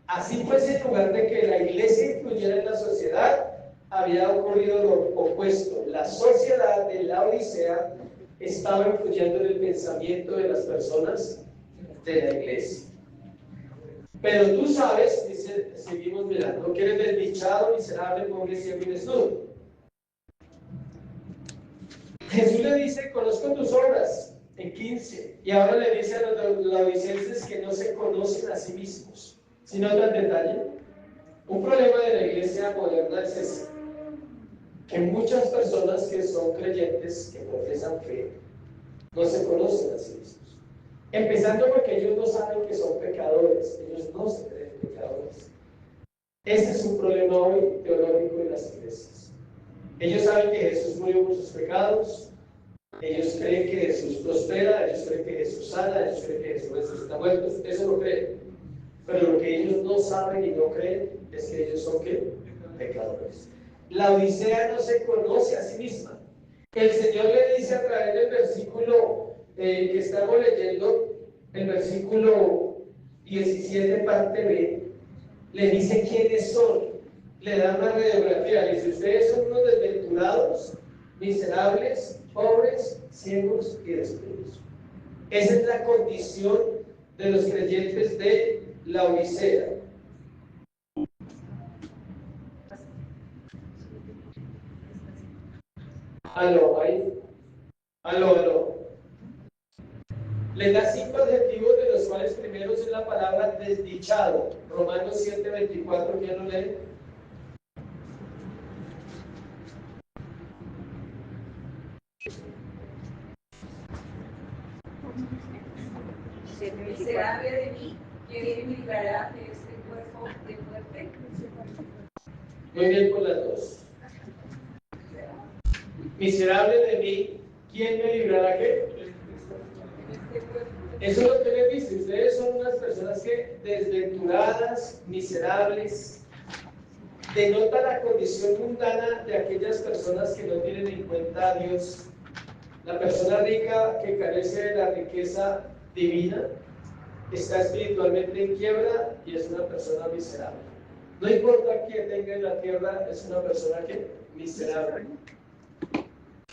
Así pues, en lugar de que la iglesia influyera en la sociedad, había ocurrido lo opuesto. La sociedad de la Odisea estaba influyendo en el pensamiento de las personas de la iglesia. Pero tú sabes, dice, seguimos mirando, que eres desdichado, miserable, pobre, ciego y desnudo. Jesús le dice, conozco tus obras, en 15, y ahora le dice a los laodicenses que no se conocen a sí mismos. Si no dan detalle, un problema de la iglesia moderna es ese, que muchas personas que son creyentes, que profesan fe, no se conocen a sí mismos. Empezando porque ellos no saben que son pecadores, ellos no se creen pecadores. Ese es un problema hoy teológico en las iglesias. Ellos saben que Jesús murió por sus pecados, ellos creen que Jesús prospera, ellos creen que Jesús sana, ellos creen que Jesús está muerto, eso lo creen. Pero lo que ellos no saben y no creen es que ellos son ¿qué? Pecadores. La Odisea no se conoce a sí misma. El Señor le dice a través del versículo que estamos leyendo, el versículo 17, parte B, le dice quiénes son. Le da una radiografía, le dice, ustedes son unos desventurados, miserables, pobres, ciegos y desnudos. Esa es la condición de los creyentes de la Odisea. Aló. Le da 5 adjetivos, de los cuales primero es la palabra desdichado. Romanos 7:24, ¿quién lo lee? Miserable de mí, ¿quién me librará de este cuerpo de muerte? Muy bien por las dos. Miserable de mí, ¿quién me librará qué? Eso es lo que le dice. Ustedes son unas personas que desventuradas, miserables, denota la condición mundana de aquellas personas que no tienen en cuenta a Dios. La persona rica que carece de la riqueza divina está espiritualmente en quiebra y es una persona miserable. No importa quién tenga en la tierra, es una persona que miserable.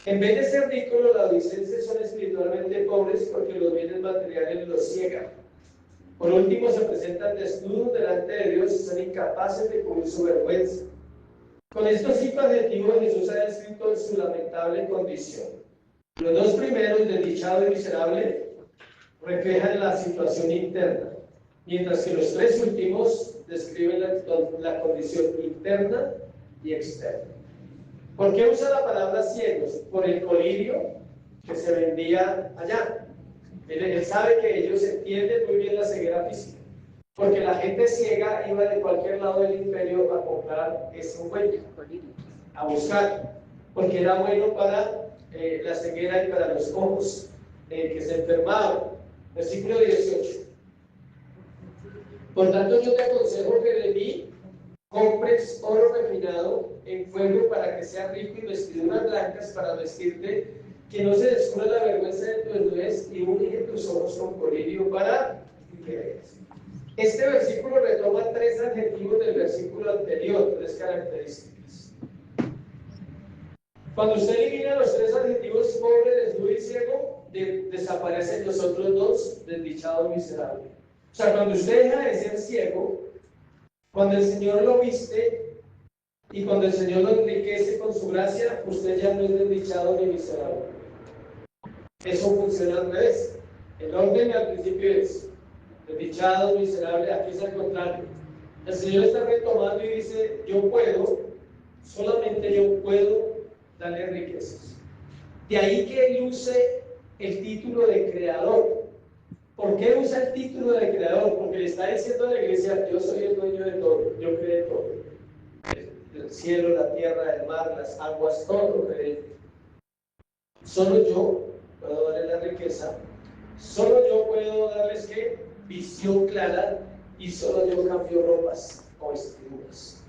En vez de ser ricos, los laodicenses son espiritualmente pobres porque los bienes materiales los ciegan. Por último, se presentan desnudos delante de Dios y son incapaces de cubrir su vergüenza. Con estos 5 adjetivos, Jesús ha descrito su lamentable condición. Los dos primeros, desdichado y miserable, reflejan la situación interna, mientras que los 3 últimos describen la condición interna y externa. ¿Por qué usa la palabra ciegos? Por el colirio que se vendía allá. Él sabe que ellos entienden muy bien la ceguera física, porque la gente ciega iba de cualquier lado del imperio a comprar ese ungüento, a buscar, porque era bueno para la ceguera y para los ojos que se enfermaban. Versículo 18. Por tanto, yo te aconsejo que de mí compres oro refinado en fuego para que sea rico y vestiduras blancas para vestirte, que no se descubra la vergüenza de tu desnudez y unge tus ojos con colirio para que veas. Este versículo retoma 3 adjetivos del versículo anterior, 3 características. Cuando usted elimina los 3 adjetivos, pobre, desnudo y ciego, desaparecen los otros 2, desdichado y miserable. O sea, cuando usted deja de ser ciego, cuando el Señor lo viste y cuando el Señor lo enriquece con su gracia, usted ya no es desdichado ni miserable. Eso funciona al revés. El orden al principio es desdichado, miserable, aquí es al contrario. El Señor está retomando y dice, yo puedo, solamente yo puedo darle riquezas. De ahí que Él use el título de creador. ¿Por qué usa el título de creador? Porque le está diciendo a la iglesia, yo soy el dueño de todo, yo creé todo. El cielo, la tierra, el mar, las aguas, todo lo creé. Solo yo puedo darle la riqueza, solo yo puedo darles ¿qué? Visión clara, y solo yo cambio ropas o vestiduras.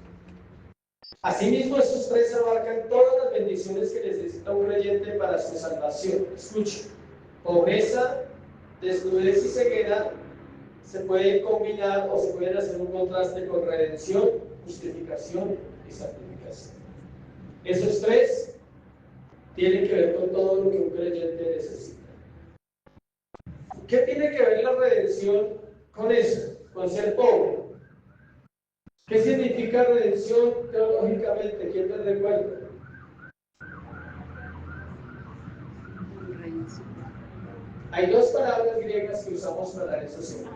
Asimismo, estos 3 abarcan todas las bendiciones que necesita un creyente para su salvación. Escuchen, pobreza, desnudez y ceguera se pueden combinar o se pueden hacer un contraste con redención, justificación y santificación. Esos 3 tienen que ver con todo lo que un creyente necesita. ¿Qué tiene que ver la redención con eso? Con ser pobre. ¿Qué significa redención teológicamente? ¿Quién me recuerda? Hay 2 palabras griegas que usamos para eso siempre.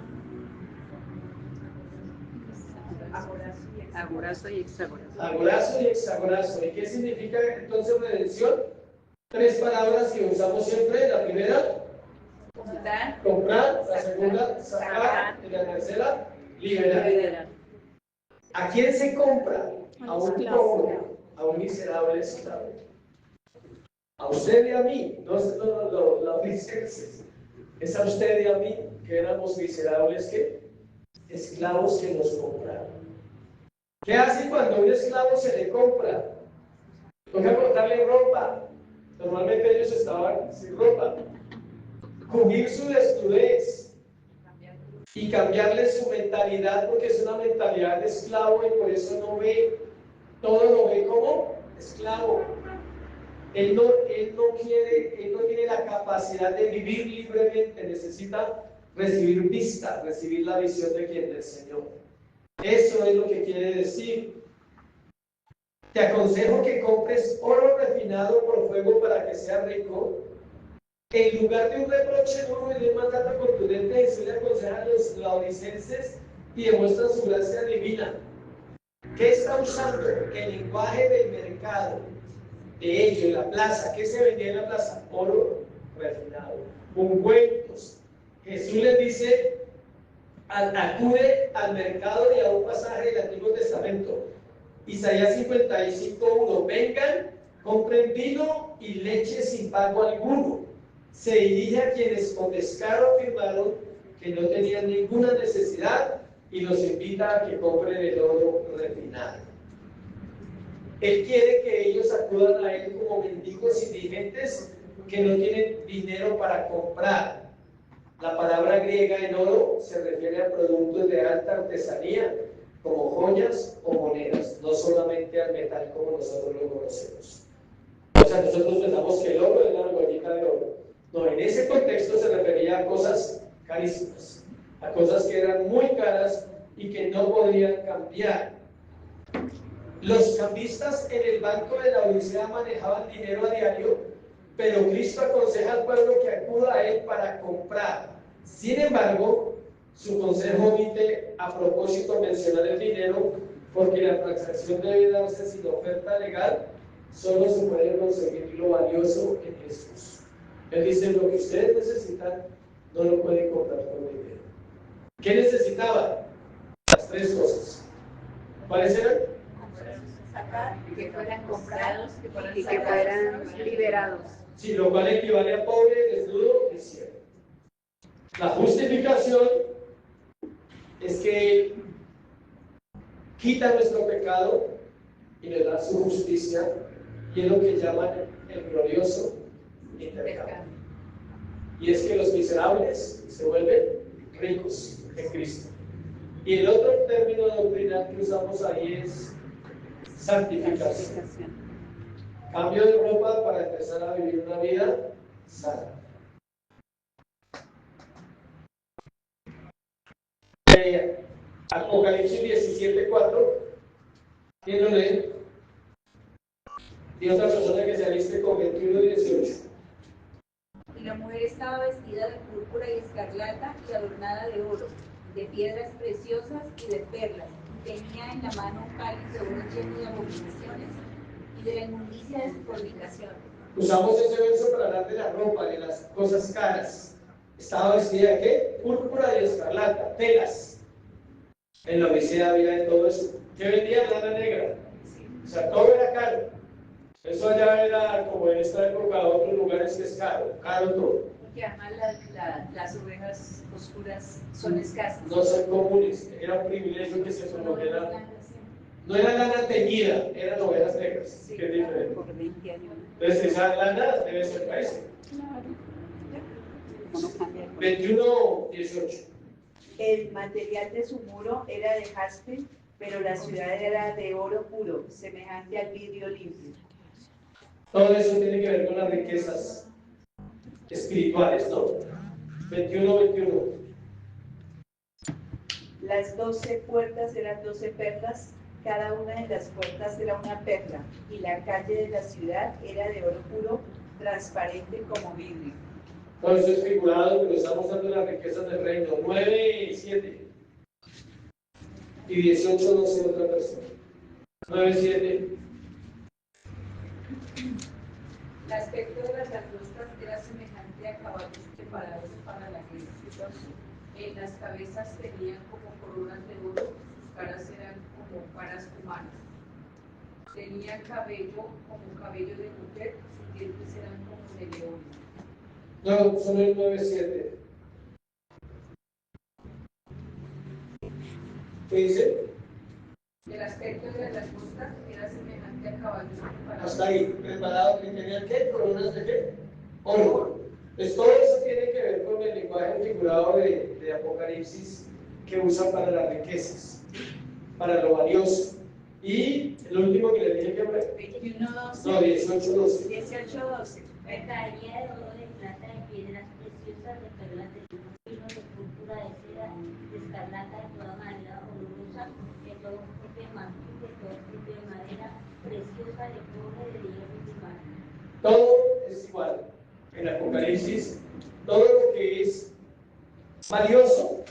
Agorazo y hexagorazo. Agorazo y hexagorazo. ¿Y qué significa entonces redención? 3 palabras que usamos siempre. La primera, comprar. La segunda, sacar. Y la tercera, liberar. ¿A quién se compra? A un pobre, a un miserable esclavo. A usted y a mí, no licencias. Es a usted y a mí, que éramos miserables, ¿qué? Esclavos que nos compraron. ¿Qué hace cuando a un esclavo se le compra? Toca cortarle ropa. Normalmente ellos estaban sin ropa. Cubrir su desnudez y cambiarle su mentalidad, porque es una mentalidad de esclavo y por eso no ve, todo lo ve como esclavo. Él no tiene la capacidad de vivir libremente, necesita recibir vista, recibir la visión de quién, del Señor. Eso es lo que quiere decir. Te aconsejo que compres oro refinado por fuego para que sea rico En lugar de un reproche duro y de un mandato contundente, Jesús le aconseja a los laodicenses y demuestra su gracia divina. ¿Qué está usando? El lenguaje del mercado, de ellos, en la plaza. ¿Qué se vendía en la plaza? Oro refinado, ungüentos. Jesús les dice, acude al mercado y a un pasaje del Antiguo Testamento. Isaías 55:1. Vengan, compren vino y leche sin pago alguno. Se dirige a quienes con descaro afirmaron que no tenían ninguna necesidad y los invita a que compren el oro refinado. Él quiere que ellos acudan a él como mendigos indigentes que no tienen dinero para comprar. La palabra griega en oro se refiere a productos de alta artesanía, como joyas o monedas, no solamente al metal como nosotros lo conocemos. O sea, nosotros pensamos que el oro es la argollita de oro. No, en ese contexto se refería a cosas carísimas, a cosas que eran muy caras y que no podían cambiar. Los cambistas en el banco de la Odisea manejaban dinero a diario, pero Cristo aconseja al pueblo que acuda a él para comprar. Sin embargo, su consejo omite a propósito mencionar el dinero, porque la transacción debe darse sin oferta legal. Solo se puede conseguir lo valioso en Jesús. Él dice, lo que ustedes necesitan no lo pueden comprar con dinero. ¿Qué necesitaban? Las tres cosas. ¿Cuáles eran? Que fueran comprados, Y que fueran liberados. Sí, lo cual equivale a pobre, desnudo y ciego. La justificación es que quita nuestro pecado y le da su justicia, y es lo que llaman el glorioso intercambio. Y es que los miserables se vuelven ricos en Cristo. Y el otro término doctrinal que usamos ahí es santificación. Cambio de ropa para empezar a vivir una vida sana. Apocalipsis 17:4. ¿Quién lo lee? Y otra persona que se aliste con 21:18. Y la mujer estaba vestida de púrpura y escarlata y adornada de oro, de piedras preciosas y de perlas. Y tenía en la mano un cáliz de oro lleno de abominaciones y de la inmundicia de su fornicación. Usamos ese verso para hablar de la ropa, de las cosas caras. Estaba vestida de ¿qué? Púrpura y escarlata, telas. En la Odisea había de todo eso. ¿Qué vendía? Lana negra. O sea, todo era caro. Eso allá era como en esta época, otros lugares que es caro, caro todo. porque además las ovejas oscuras son escasas. No son comunes, era un privilegio que se promoviera. No era lana teñida, eran ovejas negras, Sí, que es diferente. Por 20 años. Entonces esa lana debe ser carísima. ¿Cómo no cambia? 21:18. El material de su muro era de jaspe, pero la ciudad era de oro puro, semejante al vidrio limpio. Todo eso tiene que ver con las riquezas espirituales, ¿no? 21:21. Las 12 puertas eran 12 perlas, cada una de las puertas era una perla, y la calle de la ciudad era de oro puro, transparente como vidrio. Todo eso es figurado, pero estamos dando las riquezas del reino. 9:7. Y 18 no sé otra persona. 9:7. El aspecto de las langostas era semejante a caballos preparados para la guerra. En las cabezas tenían como coronas de oro, sus caras eran como caras humanas. Tenían cabello como cabello de mujer, sus dientes eran como de león. No, solo el 9:7. ¿Qué dice? El aspecto de las langostas era semejante a caballos preparados. Hasta ahí, preparado, que tenían ¿qué? ¿Coronas de qué? Oro. Pues todo eso tiene que ver con el lenguaje figurado de Apocalipsis que usan para las riquezas, para lo valioso. Y el último que le dije que fue, 21:12. no, 18:12. 18:12. Mercadería de oro, de plata, de piedras preciosas, de perlas, de lino, de púrpura, de seda, de escarlata, de toda madera olorosa, de todo tipo de marfil, de todo tipo de madera preciosa, de cobre, de hierro y de mar. Todo es igual. En Apocalipsis, todo lo que es valioso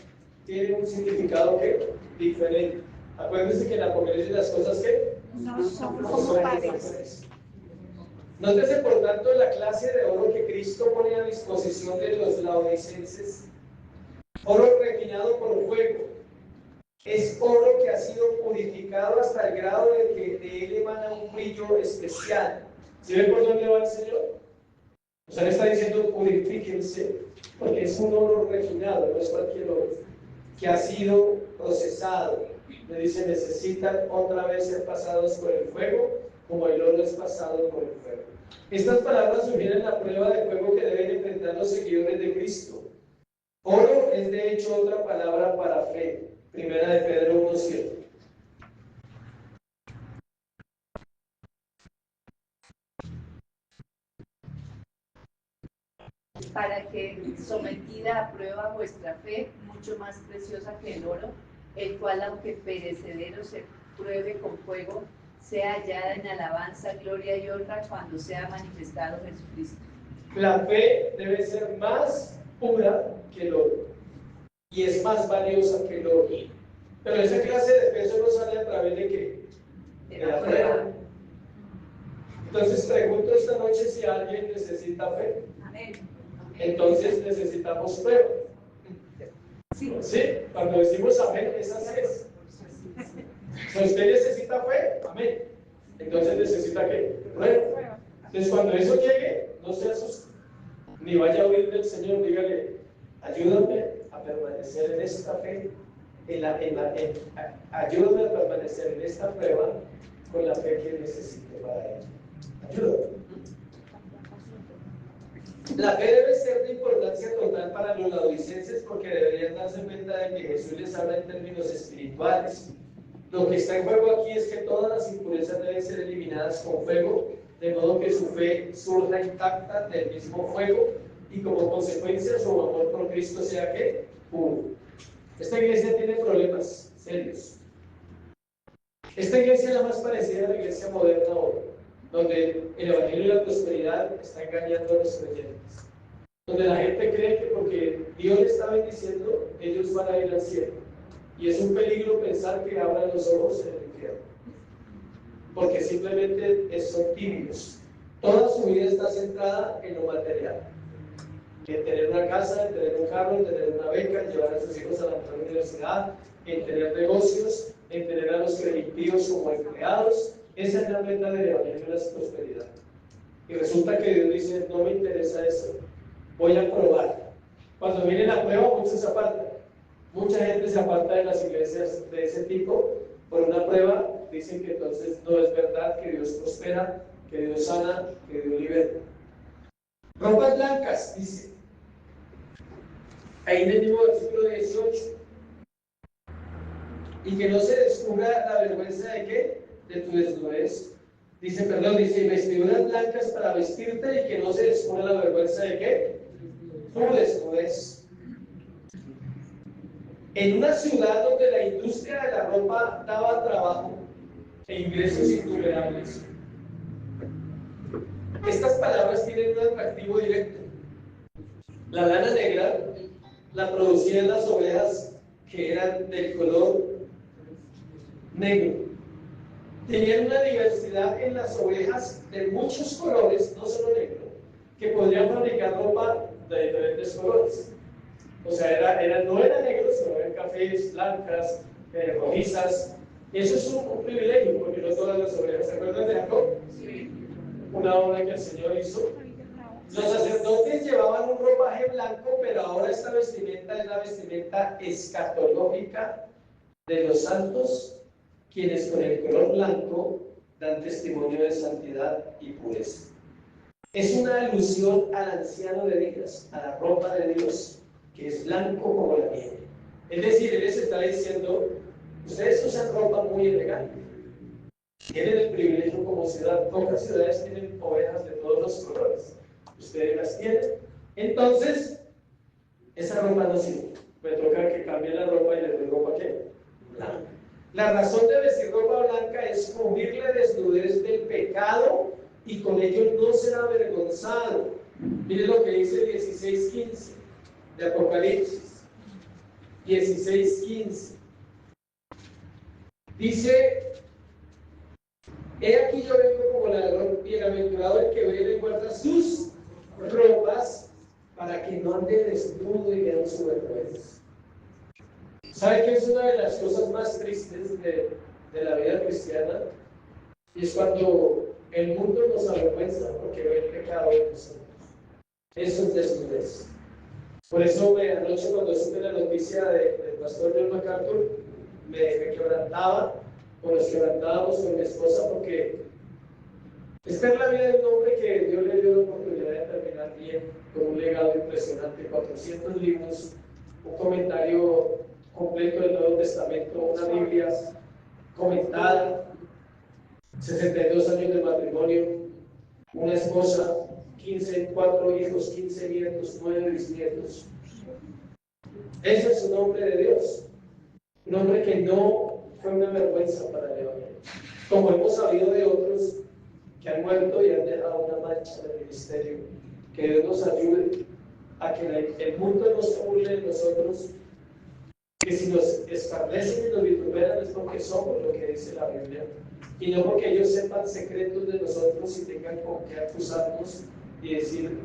tiene un significado diferente. Acuérdense que en Apocalipsis las cosas No son no como son pares. iguales. Nótese por tanto la clase de oro que Cristo pone a disposición de los laodicenses. Oro refinado por fuego. Es oro que ha sido purificado hasta el grado de que de él emana un brillo especial. ¿Sí ven por dónde va el Señor? O sea, le está diciendo purifíquense, porque es un oro refinado, no es cualquier oro, que ha sido procesado. Le dice, necesitan otra vez ser pasados por el fuego, como el oro es pasado por el fuego. Estas palabras sugieren la prueba de fuego que deben enfrentar los seguidores de Cristo. Oro es de hecho otra palabra para fe. Primera de Pedro 1:7. Para que, sometida a prueba vuestra fe, mucho más preciosa que el oro, el cual, aunque perecedero se pruebe con fuego, sea hallada en alabanza, gloria y honra cuando sea manifestado Jesucristo. La fe debe ser más pura que el oro y es más valiosa que el oro. Pero esa clase de peso no sale a través de qué? De la prueba. Entonces pregunto esta noche si alguien necesita fe. Amén. Entonces necesitamos prueba. Sí. ¿Sí? Cuando decimos amén, es así. Si usted necesita fe, amén. Entonces necesita ¿qué? Prueba. Entonces cuando eso llegue, no se asuste. Ni vaya a oír del Señor, dígale, ayúdame a permanecer en esta fe, ayúdame a permanecer en esta prueba con la fe que necesite para ello. Ayúdame. La fe debe ser de importancia total para los laodicenses porque deberían darse cuenta de que Jesús les habla en términos espirituales. Lo que está en juego aquí es que todas las impurezas deben ser eliminadas con fuego, de modo que su fe surja intacta del mismo fuego y como consecuencia su amor por Cristo sea ¿qué? Puro. Esta iglesia tiene problemas serios. Esta iglesia es la más parecida a la iglesia moderna ahora, donde el evangelio y la prosperidad está engañando a los creyentes, donde la gente cree que porque Dios le está bendiciendo, ellos van a ir al cielo. Y es un peligro pensar que abran los ojos en el infierno, porque simplemente son tímidos. Toda su vida está centrada en lo material, en tener una casa, en tener un carro, en tener una beca, en llevar a sus hijos a la mejor universidad, en tener negocios, en tener a los creditivos como empleados. Esa es la meta del evangelio de la prosperidad. Y resulta que Dios dice, no me interesa eso, voy a probar. Cuando viene la prueba, muchos se apartan. Mucha gente se aparta de las iglesias de ese tipo por una prueba. Dicen que entonces no es verdad, que Dios prospera, que Dios sana, que Dios libera. Ropas blancas, dice. Ahí en el mismo versículo 18. Y que no se descubra la vergüenza de ¿qué? De tu desnudez. Dice, vestiduras blancas para vestirte y que no se descubra la vergüenza de ¿qué? Tu desnudez. En una ciudad donde la industria de la ropa daba trabajo e ingresos intolerables. Estas palabras tienen un atractivo directo. La lana negra la producían las ovejas que eran del color negro. Tenían una diversidad en las ovejas de muchos colores, no solo negro, que podrían fabricar ropa de diferentes colores. O sea, no era negro, sino eran cafés, blancas, rojizas. Eso es un privilegio, porque no todas las ovejas. ¿Se acuerdan de Jacob? Sí. Una obra que el Señor hizo. Los sacerdotes llevaban un ropaje blanco, pero ahora esta vestimenta es la vestimenta escatológica de los santos, quienes con el color blanco dan testimonio de santidad y pureza. Es una alusión al anciano de días, a la ropa de Dios, que es blanco como la nieve. Es decir, Él les está diciendo, ustedes usan ropa muy elegante, tienen el privilegio como ciudad, pocas ciudades tienen ovejas de todos los colores, ustedes las tienen, entonces esa ropa no sirve, me toca que cambie la ropa y le doy ropa ¿qué? Blanca. La razón de vestir ropa blanca es cubrir la desnudez del pecado y con ello no ser avergonzado. Miren lo que dice 16:15 de Apocalipsis. 16:15. Dice: he aquí yo vengo como ladrón, bienaventurado el que vela y guarda sus ropas para que no ande desnudo y vean su vergüenza. ¿Sabe qué es una de las cosas más tristes de la vida cristiana? Y es cuando el mundo nos avergüenza porque ve el pecado de nosotros. Eso es desnudez. Por eso anoche cuando supe la noticia del pastor John MacArthur, me quebrantaba, o nos quebrantábamos con mi esposa, porque esta es la vida de un hombre que Dios le dio la oportunidad de terminar bien, con un legado impresionante, 400 libros, un comentario completo del Nuevo Testamento, una Biblia comentada, 62 años de matrimonio, una esposa, 4 hijos, 15 nietos, 9 bisnietos. Ese es un hombre de Dios, un hombre que no fue una vergüenza para el Evangelio, como hemos sabido de otros que han muerto y han dejado una mancha en el ministerio. Que Dios nos ayude a que el mundo no se burle de nosotros, que si nos escarnecen y nos vituperan es porque somos lo que dice la Biblia, y no porque ellos sepan secretos de nosotros y tengan con qué acusarnos y decir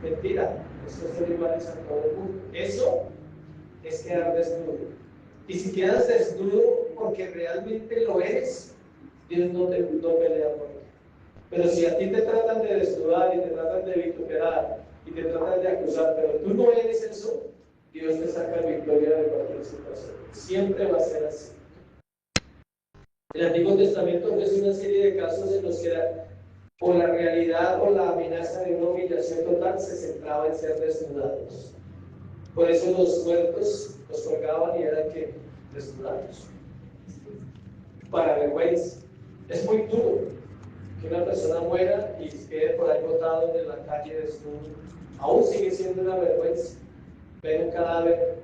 mentira, estos son iguales a todo el mundo. Eso es quedar desnudo. Y si quedas desnudo porque realmente lo eres, Dios no pelea por ti. Pero si a ti te tratan de desnudar y te tratan de vituperar y te tratan de acusar, pero tú no eres eso, Dios te saca victoria de cualquier situación. Siempre va a ser así. El Antiguo Testamento ofrece una serie de casos en los que o la realidad o la amenaza de una humillación total se centraba en ser desnudados. Por eso los muertos los colgaban y eran que desnudados. Para vergüenza. Es muy duro que una persona muera y quede por ahí botado en la calle desnudo. Aún sigue siendo una vergüenza ver un cadáver,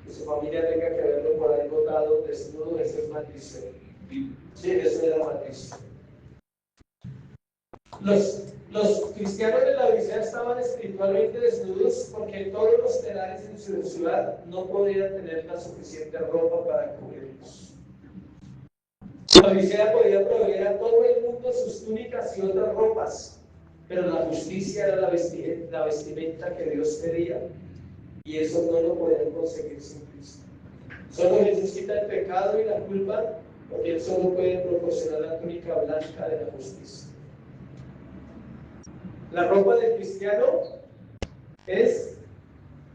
que su familia tenga que verlo por ahí botado desnudo. Eso es maldición. Sí, eso era maldición. Los cristianos de la Odisea estaban espiritualmente desnudos porque todos los telares en su ciudad no podían tener la suficiente ropa para cubrirlos. La Odisea podía proveer a todo el mundo sus túnicas y otras ropas, pero la justicia era la vestimenta que Dios pedía, y eso no lo podían conseguir sin Cristo. Solo Jesús quita el pecado y la culpa, porque Él solo puede proporcionar la túnica blanca de la justicia. La ropa del cristiano es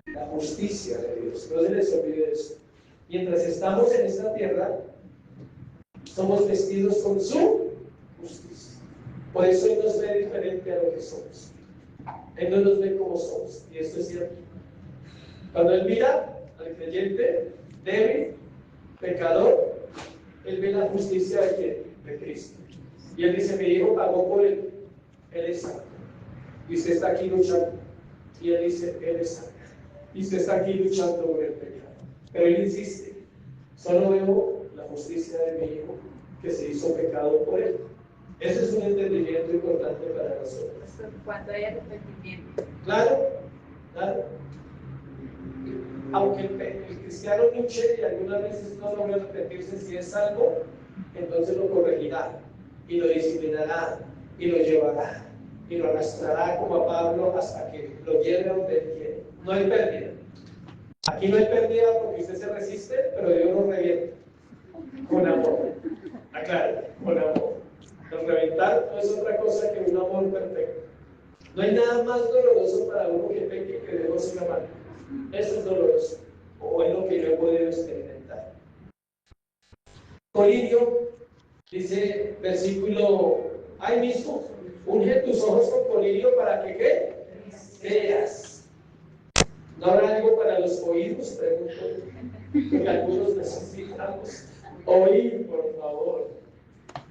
la justicia de Dios. No se les olvide eso. Mientras estamos en esta tierra, somos vestidos con su justicia. Por eso Él nos ve diferente a lo que somos. Él no nos ve como somos. Y esto es cierto. Cuando Él mira al creyente débil, pecador, Él ve la justicia de ¿quién? De Cristo. Y Él dice: mi hijo pagó por Él. Él es santo. Y usted está aquí luchando. Y Él dice: Él es santo. Y usted está aquí luchando por el pecado. Pero Él insiste: solo veo la justicia de mi hijo, que se hizo pecado por Él. Ese es un entendimiento importante para nosotros. Cuando hay arrepentimiento. Claro, claro. Aunque el cristiano luche y algunas veces no logra arrepentirse, si es salvo, entonces lo corregirá y lo disciplinará y lo llevará y lo arrastrará como a Pablo hasta que lo lleve a donde él quiere. No hay pérdida. Aquí no hay pérdida porque usted se resiste, pero Dios lo revienta con amor. Aclaro, con amor. El reventar no es otra cosa que un amor perfecto. No hay nada más doloroso para uno que peque que Dios siga mal. Eso es doloroso, o es lo que yo he podido experimentar. Colirio, dice versículo ahí mismo: unge tus ojos con colirio para que ¿qué? Veas. ¿No habrá algo para los oídos? Pregunto, porque algunos necesitamos oír, por favor.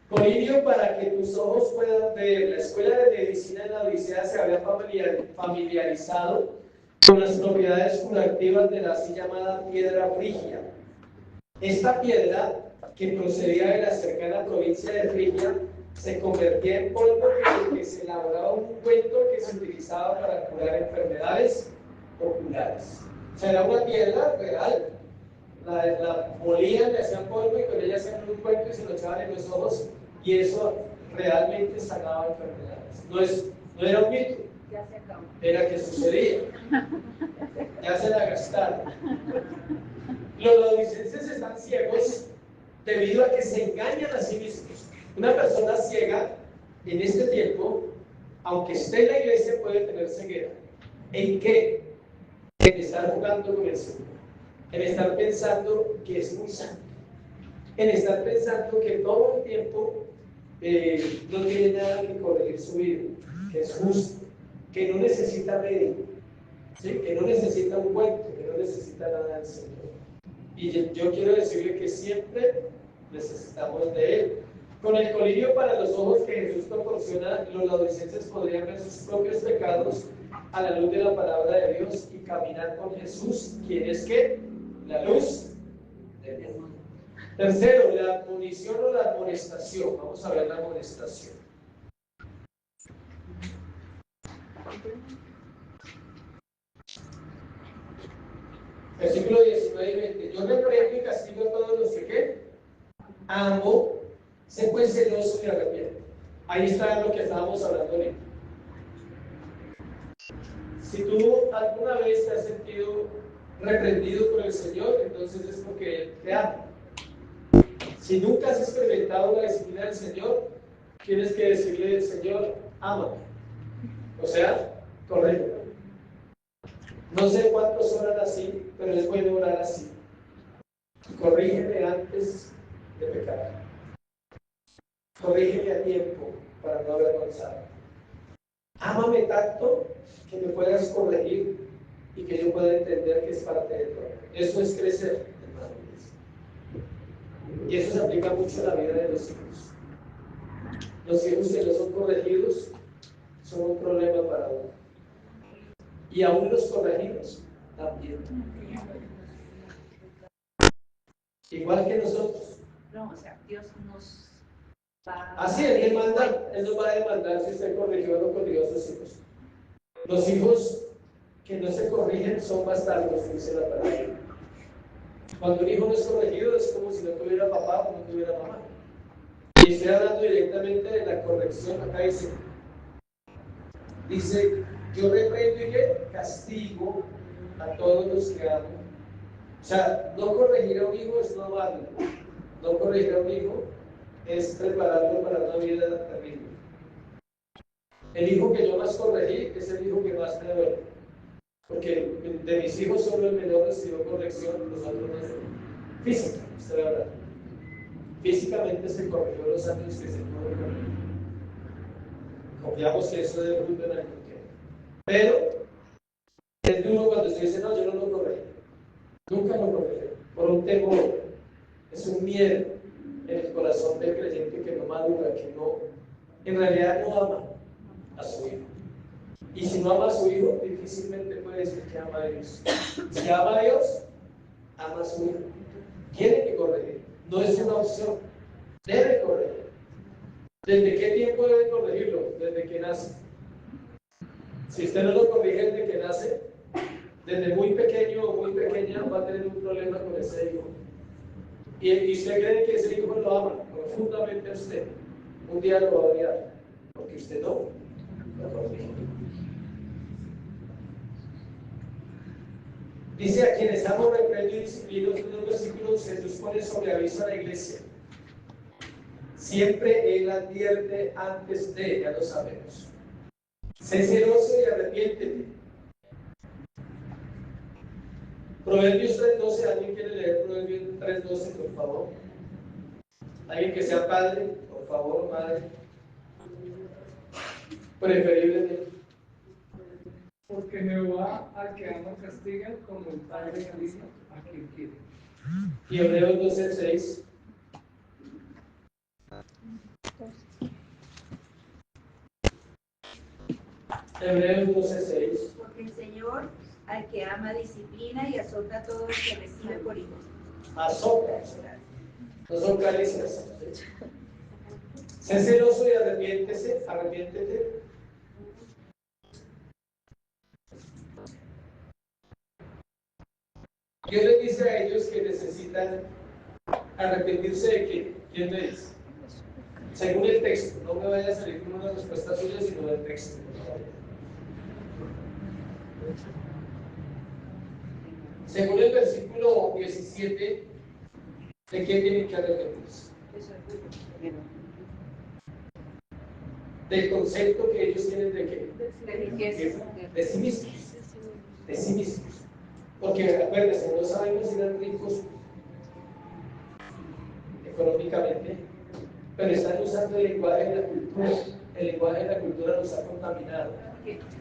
Colirio para que tus ojos puedan ver. La escuela de medicina en la Odisea se había familiarizado con las propiedades curativas de la así llamada piedra frigia. Esta piedra, que procedía de la cercana provincia de Frigia, se convertía en polvo que se elaboraba un ungüento que se utilizaba para curar enfermedades oculares. O sea, era una piedra real. La molían, le hacían polvo y con ella hacían un ungüento y se lo echaban en los ojos y eso realmente sanaba enfermedades. No era un mito, Ya se acabó. era que sucedía. Ya se la gastaron. Los laodicenses están ciegos debido a que se engañan a sí mismos. Una persona ciega en este tiempo, aunque esté en la iglesia, puede tener ceguera. ¿En qué? En estar jugando con el Señor, en estar pensando que es muy santo, en estar pensando que todo el tiempo no tiene nada que corregir su vida, que es justo, que no necesita médico, ¿sí? Que no necesita un cuento, que no necesita nada del Señor. Y yo quiero decirle que siempre necesitamos de Él. Con el colirio para los ojos que Jesús proporciona, los laodicenses podrían ver sus propios pecados a la luz de la palabra de Dios y caminar con Jesús, quien es ¿qué? La luz del mundo. Tercero, la admonición o la amonestación. Vamos a ver la amonestación. Versículo 19 y 20. Yo reprendo y castigo a todos los que ¿qué? Amo, sé pues celoso y arrepiento. Ahí está lo que estábamos hablando ahorita. Si tú alguna vez te has sentido reprendido por el Señor, entonces es porque Él te ama. Si nunca has experimentado la disciplina del Señor, tienes que decirle al Señor, ámame. O sea, corrígeme. No sé cuántos oran así, pero es bueno orar así. Corrígeme antes de pecar. Corrígeme a tiempo para no avergonzarme. Ámame tanto que me puedas corregir y que yo pueda entender que es parte de todo. Eso es crecer, hermanos. Y eso se aplica mucho a la vida de los hijos. Los hijos que no son corregidos son un problema para uno. Y aún los corregidos también. Igual que nosotros. No, o sea, Dios nos va Así Él demanda, Él nos va a demandar si usted corrigió o no corrigió a sus hijos. Los hijos que no se corrigen son bastardos, dice la palabra. Cuando un hijo no es corregido es como si no tuviera papá o no tuviera mamá. Y estoy hablando directamente de la corrección. Acá dice, yo reprendo y que castigo a todos los que amo. O sea, no corregir a un hijo es no amarlo. No corregir a un hijo es prepararlo para una vida terrible. El hijo que yo más corregí es el hijo que más me duele. Porque de mis hijos solo el menor recibió corrección, los otros no. Física, usted va a hablar. Físicamente se corrigió los años que se pudo corregir. Confiamos que eso debe fruto en algún tiempo. Pero es duro cuando usted dice, no, yo no lo corregí. Nunca lo corregí. Por un temor. Es un miedo en el corazón del creyente que no madura, que no, en realidad no ama a su hijo. Y si no ama a su hijo, difícilmente puede decir que ama a Dios. Si ama a Dios, ama a su hijo. Tiene que corregir. No es una opción. Debe corregir. ¿Desde qué tiempo debe corregirlo? Desde que nace. Si usted no lo corrige desde que nace, desde muy pequeño o muy pequeña va a tener un problema con ese hijo. Y usted cree que ese hijo lo ama profundamente a usted. Un día lo va a odiar, porque usted no lo corrige. Dice, a quienes amo, reprendo y disciplino. Estos versículos Jesús pone sobre aviso a la iglesia. Siempre Él advierte antes de, ya lo sabemos. Sé celoso y arrepiéntete. Proverbios 3:12, ¿alguien quiere leer Proverbios 3:12, por favor? ¿Alguien que sea padre? Por favor, madre. Preferiblemente. Porque Jehová al que ama castiga como el padre al hijo a quien quiere. Y Hebreos 12:6. Hebreos 12:6. Porque el Señor al que ama disciplina y azota a todo el que recibe por hijo. Azota. No son caricias. Sé celoso y arrepiéntete. Dios les dice a ellos que necesitan arrepentirse de qué. ¿Quién me dice? Según el texto, no me vaya a salir con una respuesta suya, sino del texto. Según el versículo 17, ¿de qué tienen que arrepentirse? Del concepto que ellos tienen de qué? De sí mismos. De sí mismos. Porque acuérdense, no sabemos si eran ricos económicamente, pero están usando el lenguaje de la cultura. El lenguaje de la cultura los ha contaminado.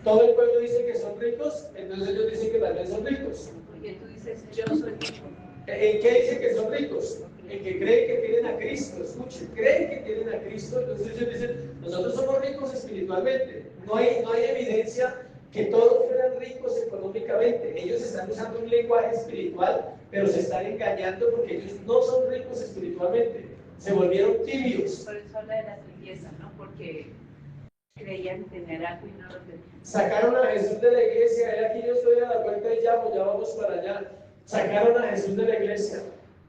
Todo el pueblo dice que son ricos, entonces ellos dicen que también son ricos. Porque tú dices, yo soy rico. ¿En qué dicen que son ricos? En que creen que tienen a Cristo. Escuchen, creen que tienen a Cristo, entonces ellos dicen, nosotros somos ricos espiritualmente. No hay evidencia que todos fueran ricos económicamente. Ellos están usando un lenguaje espiritual, pero se están engañando porque ellos no son ricos espiritualmente. Se volvieron tibios. Por eso habla de la riqueza, ¿no? Porque creían tener algo y no lo tenían. Sacaron a Jesús de la iglesia. Aquí yo estoy a la puerta y llamo, ya vamos para allá. Sacaron a Jesús de la iglesia.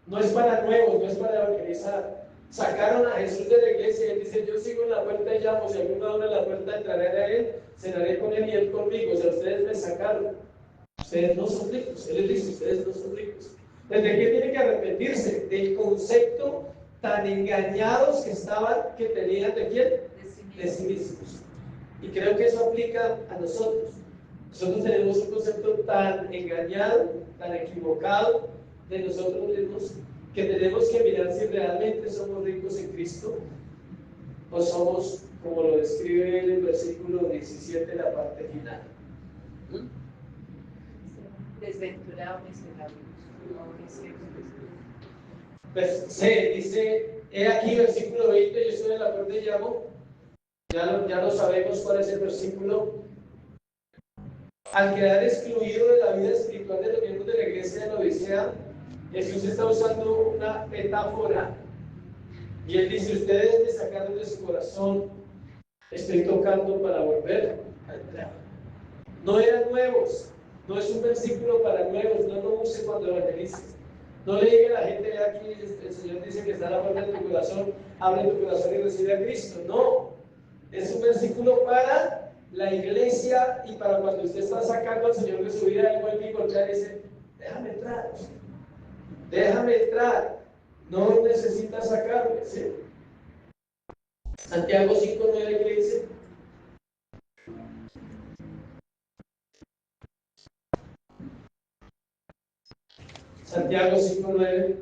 No es para nuevos, no es para evangelizar. Sacaron a Jesús de la iglesia y él dice, yo sigo en la puerta y llamo, si alguno abre la puerta entraré a él, cenaré con él y él conmigo. O sea, ustedes me sacaron. Ustedes no son ricos. Él les dice, ustedes no son ricos. ¿Desde qué tienen que arrepentirse? Del concepto tan engañados que tenían de quién? De sí mismos. Y creo que eso aplica a nosotros. Nosotros tenemos un concepto tan engañado, tan equivocado de nosotros mismos, que tenemos que mirar si realmente somos ricos en Cristo o somos, como lo describe en el versículo 17, la parte final. Desventurado, miserable. Pues se dice, he aquí versículo 20, yo estoy en la puerta y llamo. Ya lo sabemos cuál es el versículo. Al quedar excluido de la vida espiritual de los miembros de la iglesia de la Odisea, Jesús está usando una metáfora. Y él dice, ustedes me sacaron de su corazón, estoy tocando para volver a entrar. No eran nuevos, no es un versículo para nuevos, no lo use cuando evangelices. No le diga a la gente, aquí el Señor dice que está a la puerta de tu corazón, abre tu corazón y recibe a Cristo. No, es un versículo para la iglesia y para cuando usted está sacando al Señor de su vida, él vuelve y golpea y dice, déjame entrar, déjame entrar, no necesitas sacarme, ¿sí? Santiago 5:9, ¿qué dice? Santiago 5:9.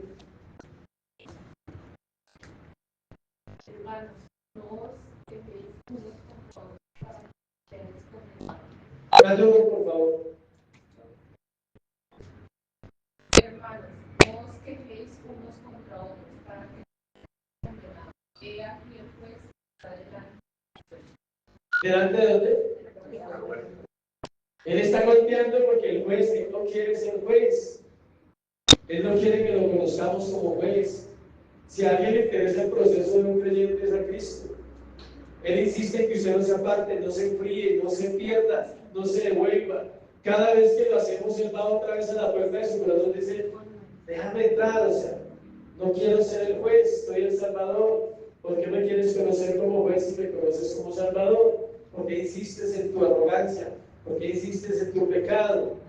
Hermanos, no os quejéis unos contra otros para que ustedes comenzar. Ayúdenme, por favor. Hermanos, no os quejéis unos contra otros para que no condenados. He aquí el juez está delante. ¿Delante de dónde? Él está golpeando porque el juez él no quiere ser juez. Él no quiere que lo conozcamos como juez. Si a alguien le interesa el proceso de un creyente es a Cristo. Él insiste en que usted no se aparte, no se enfríe, no se pierda, no se devuelva. Cada vez que lo hacemos, Él va otra vez a la puerta de su corazón y dice, déjame entrar, o sea, no quiero ser el juez, soy el Salvador. ¿Por qué me quieres conocer como juez si me conoces como Salvador? ¿Por qué insistes en tu arrogancia? ¿Por qué insistes en tu pecado?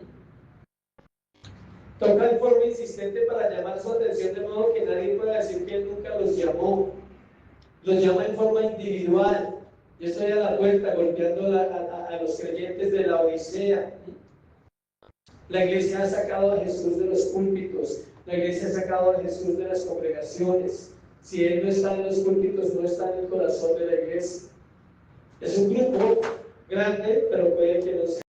Toca de forma insistente para llamar su atención de modo que nadie pueda decir que Él nunca los llamó. Los llama en forma individual. Yo estoy a la puerta golpeando a los creyentes de la Odisea. La iglesia ha sacado a Jesús de los púlpitos. La iglesia ha sacado a Jesús de las congregaciones. Si Él no está en los púlpitos, no está en el corazón de la iglesia. Es un grupo grande, pero puede que no sea.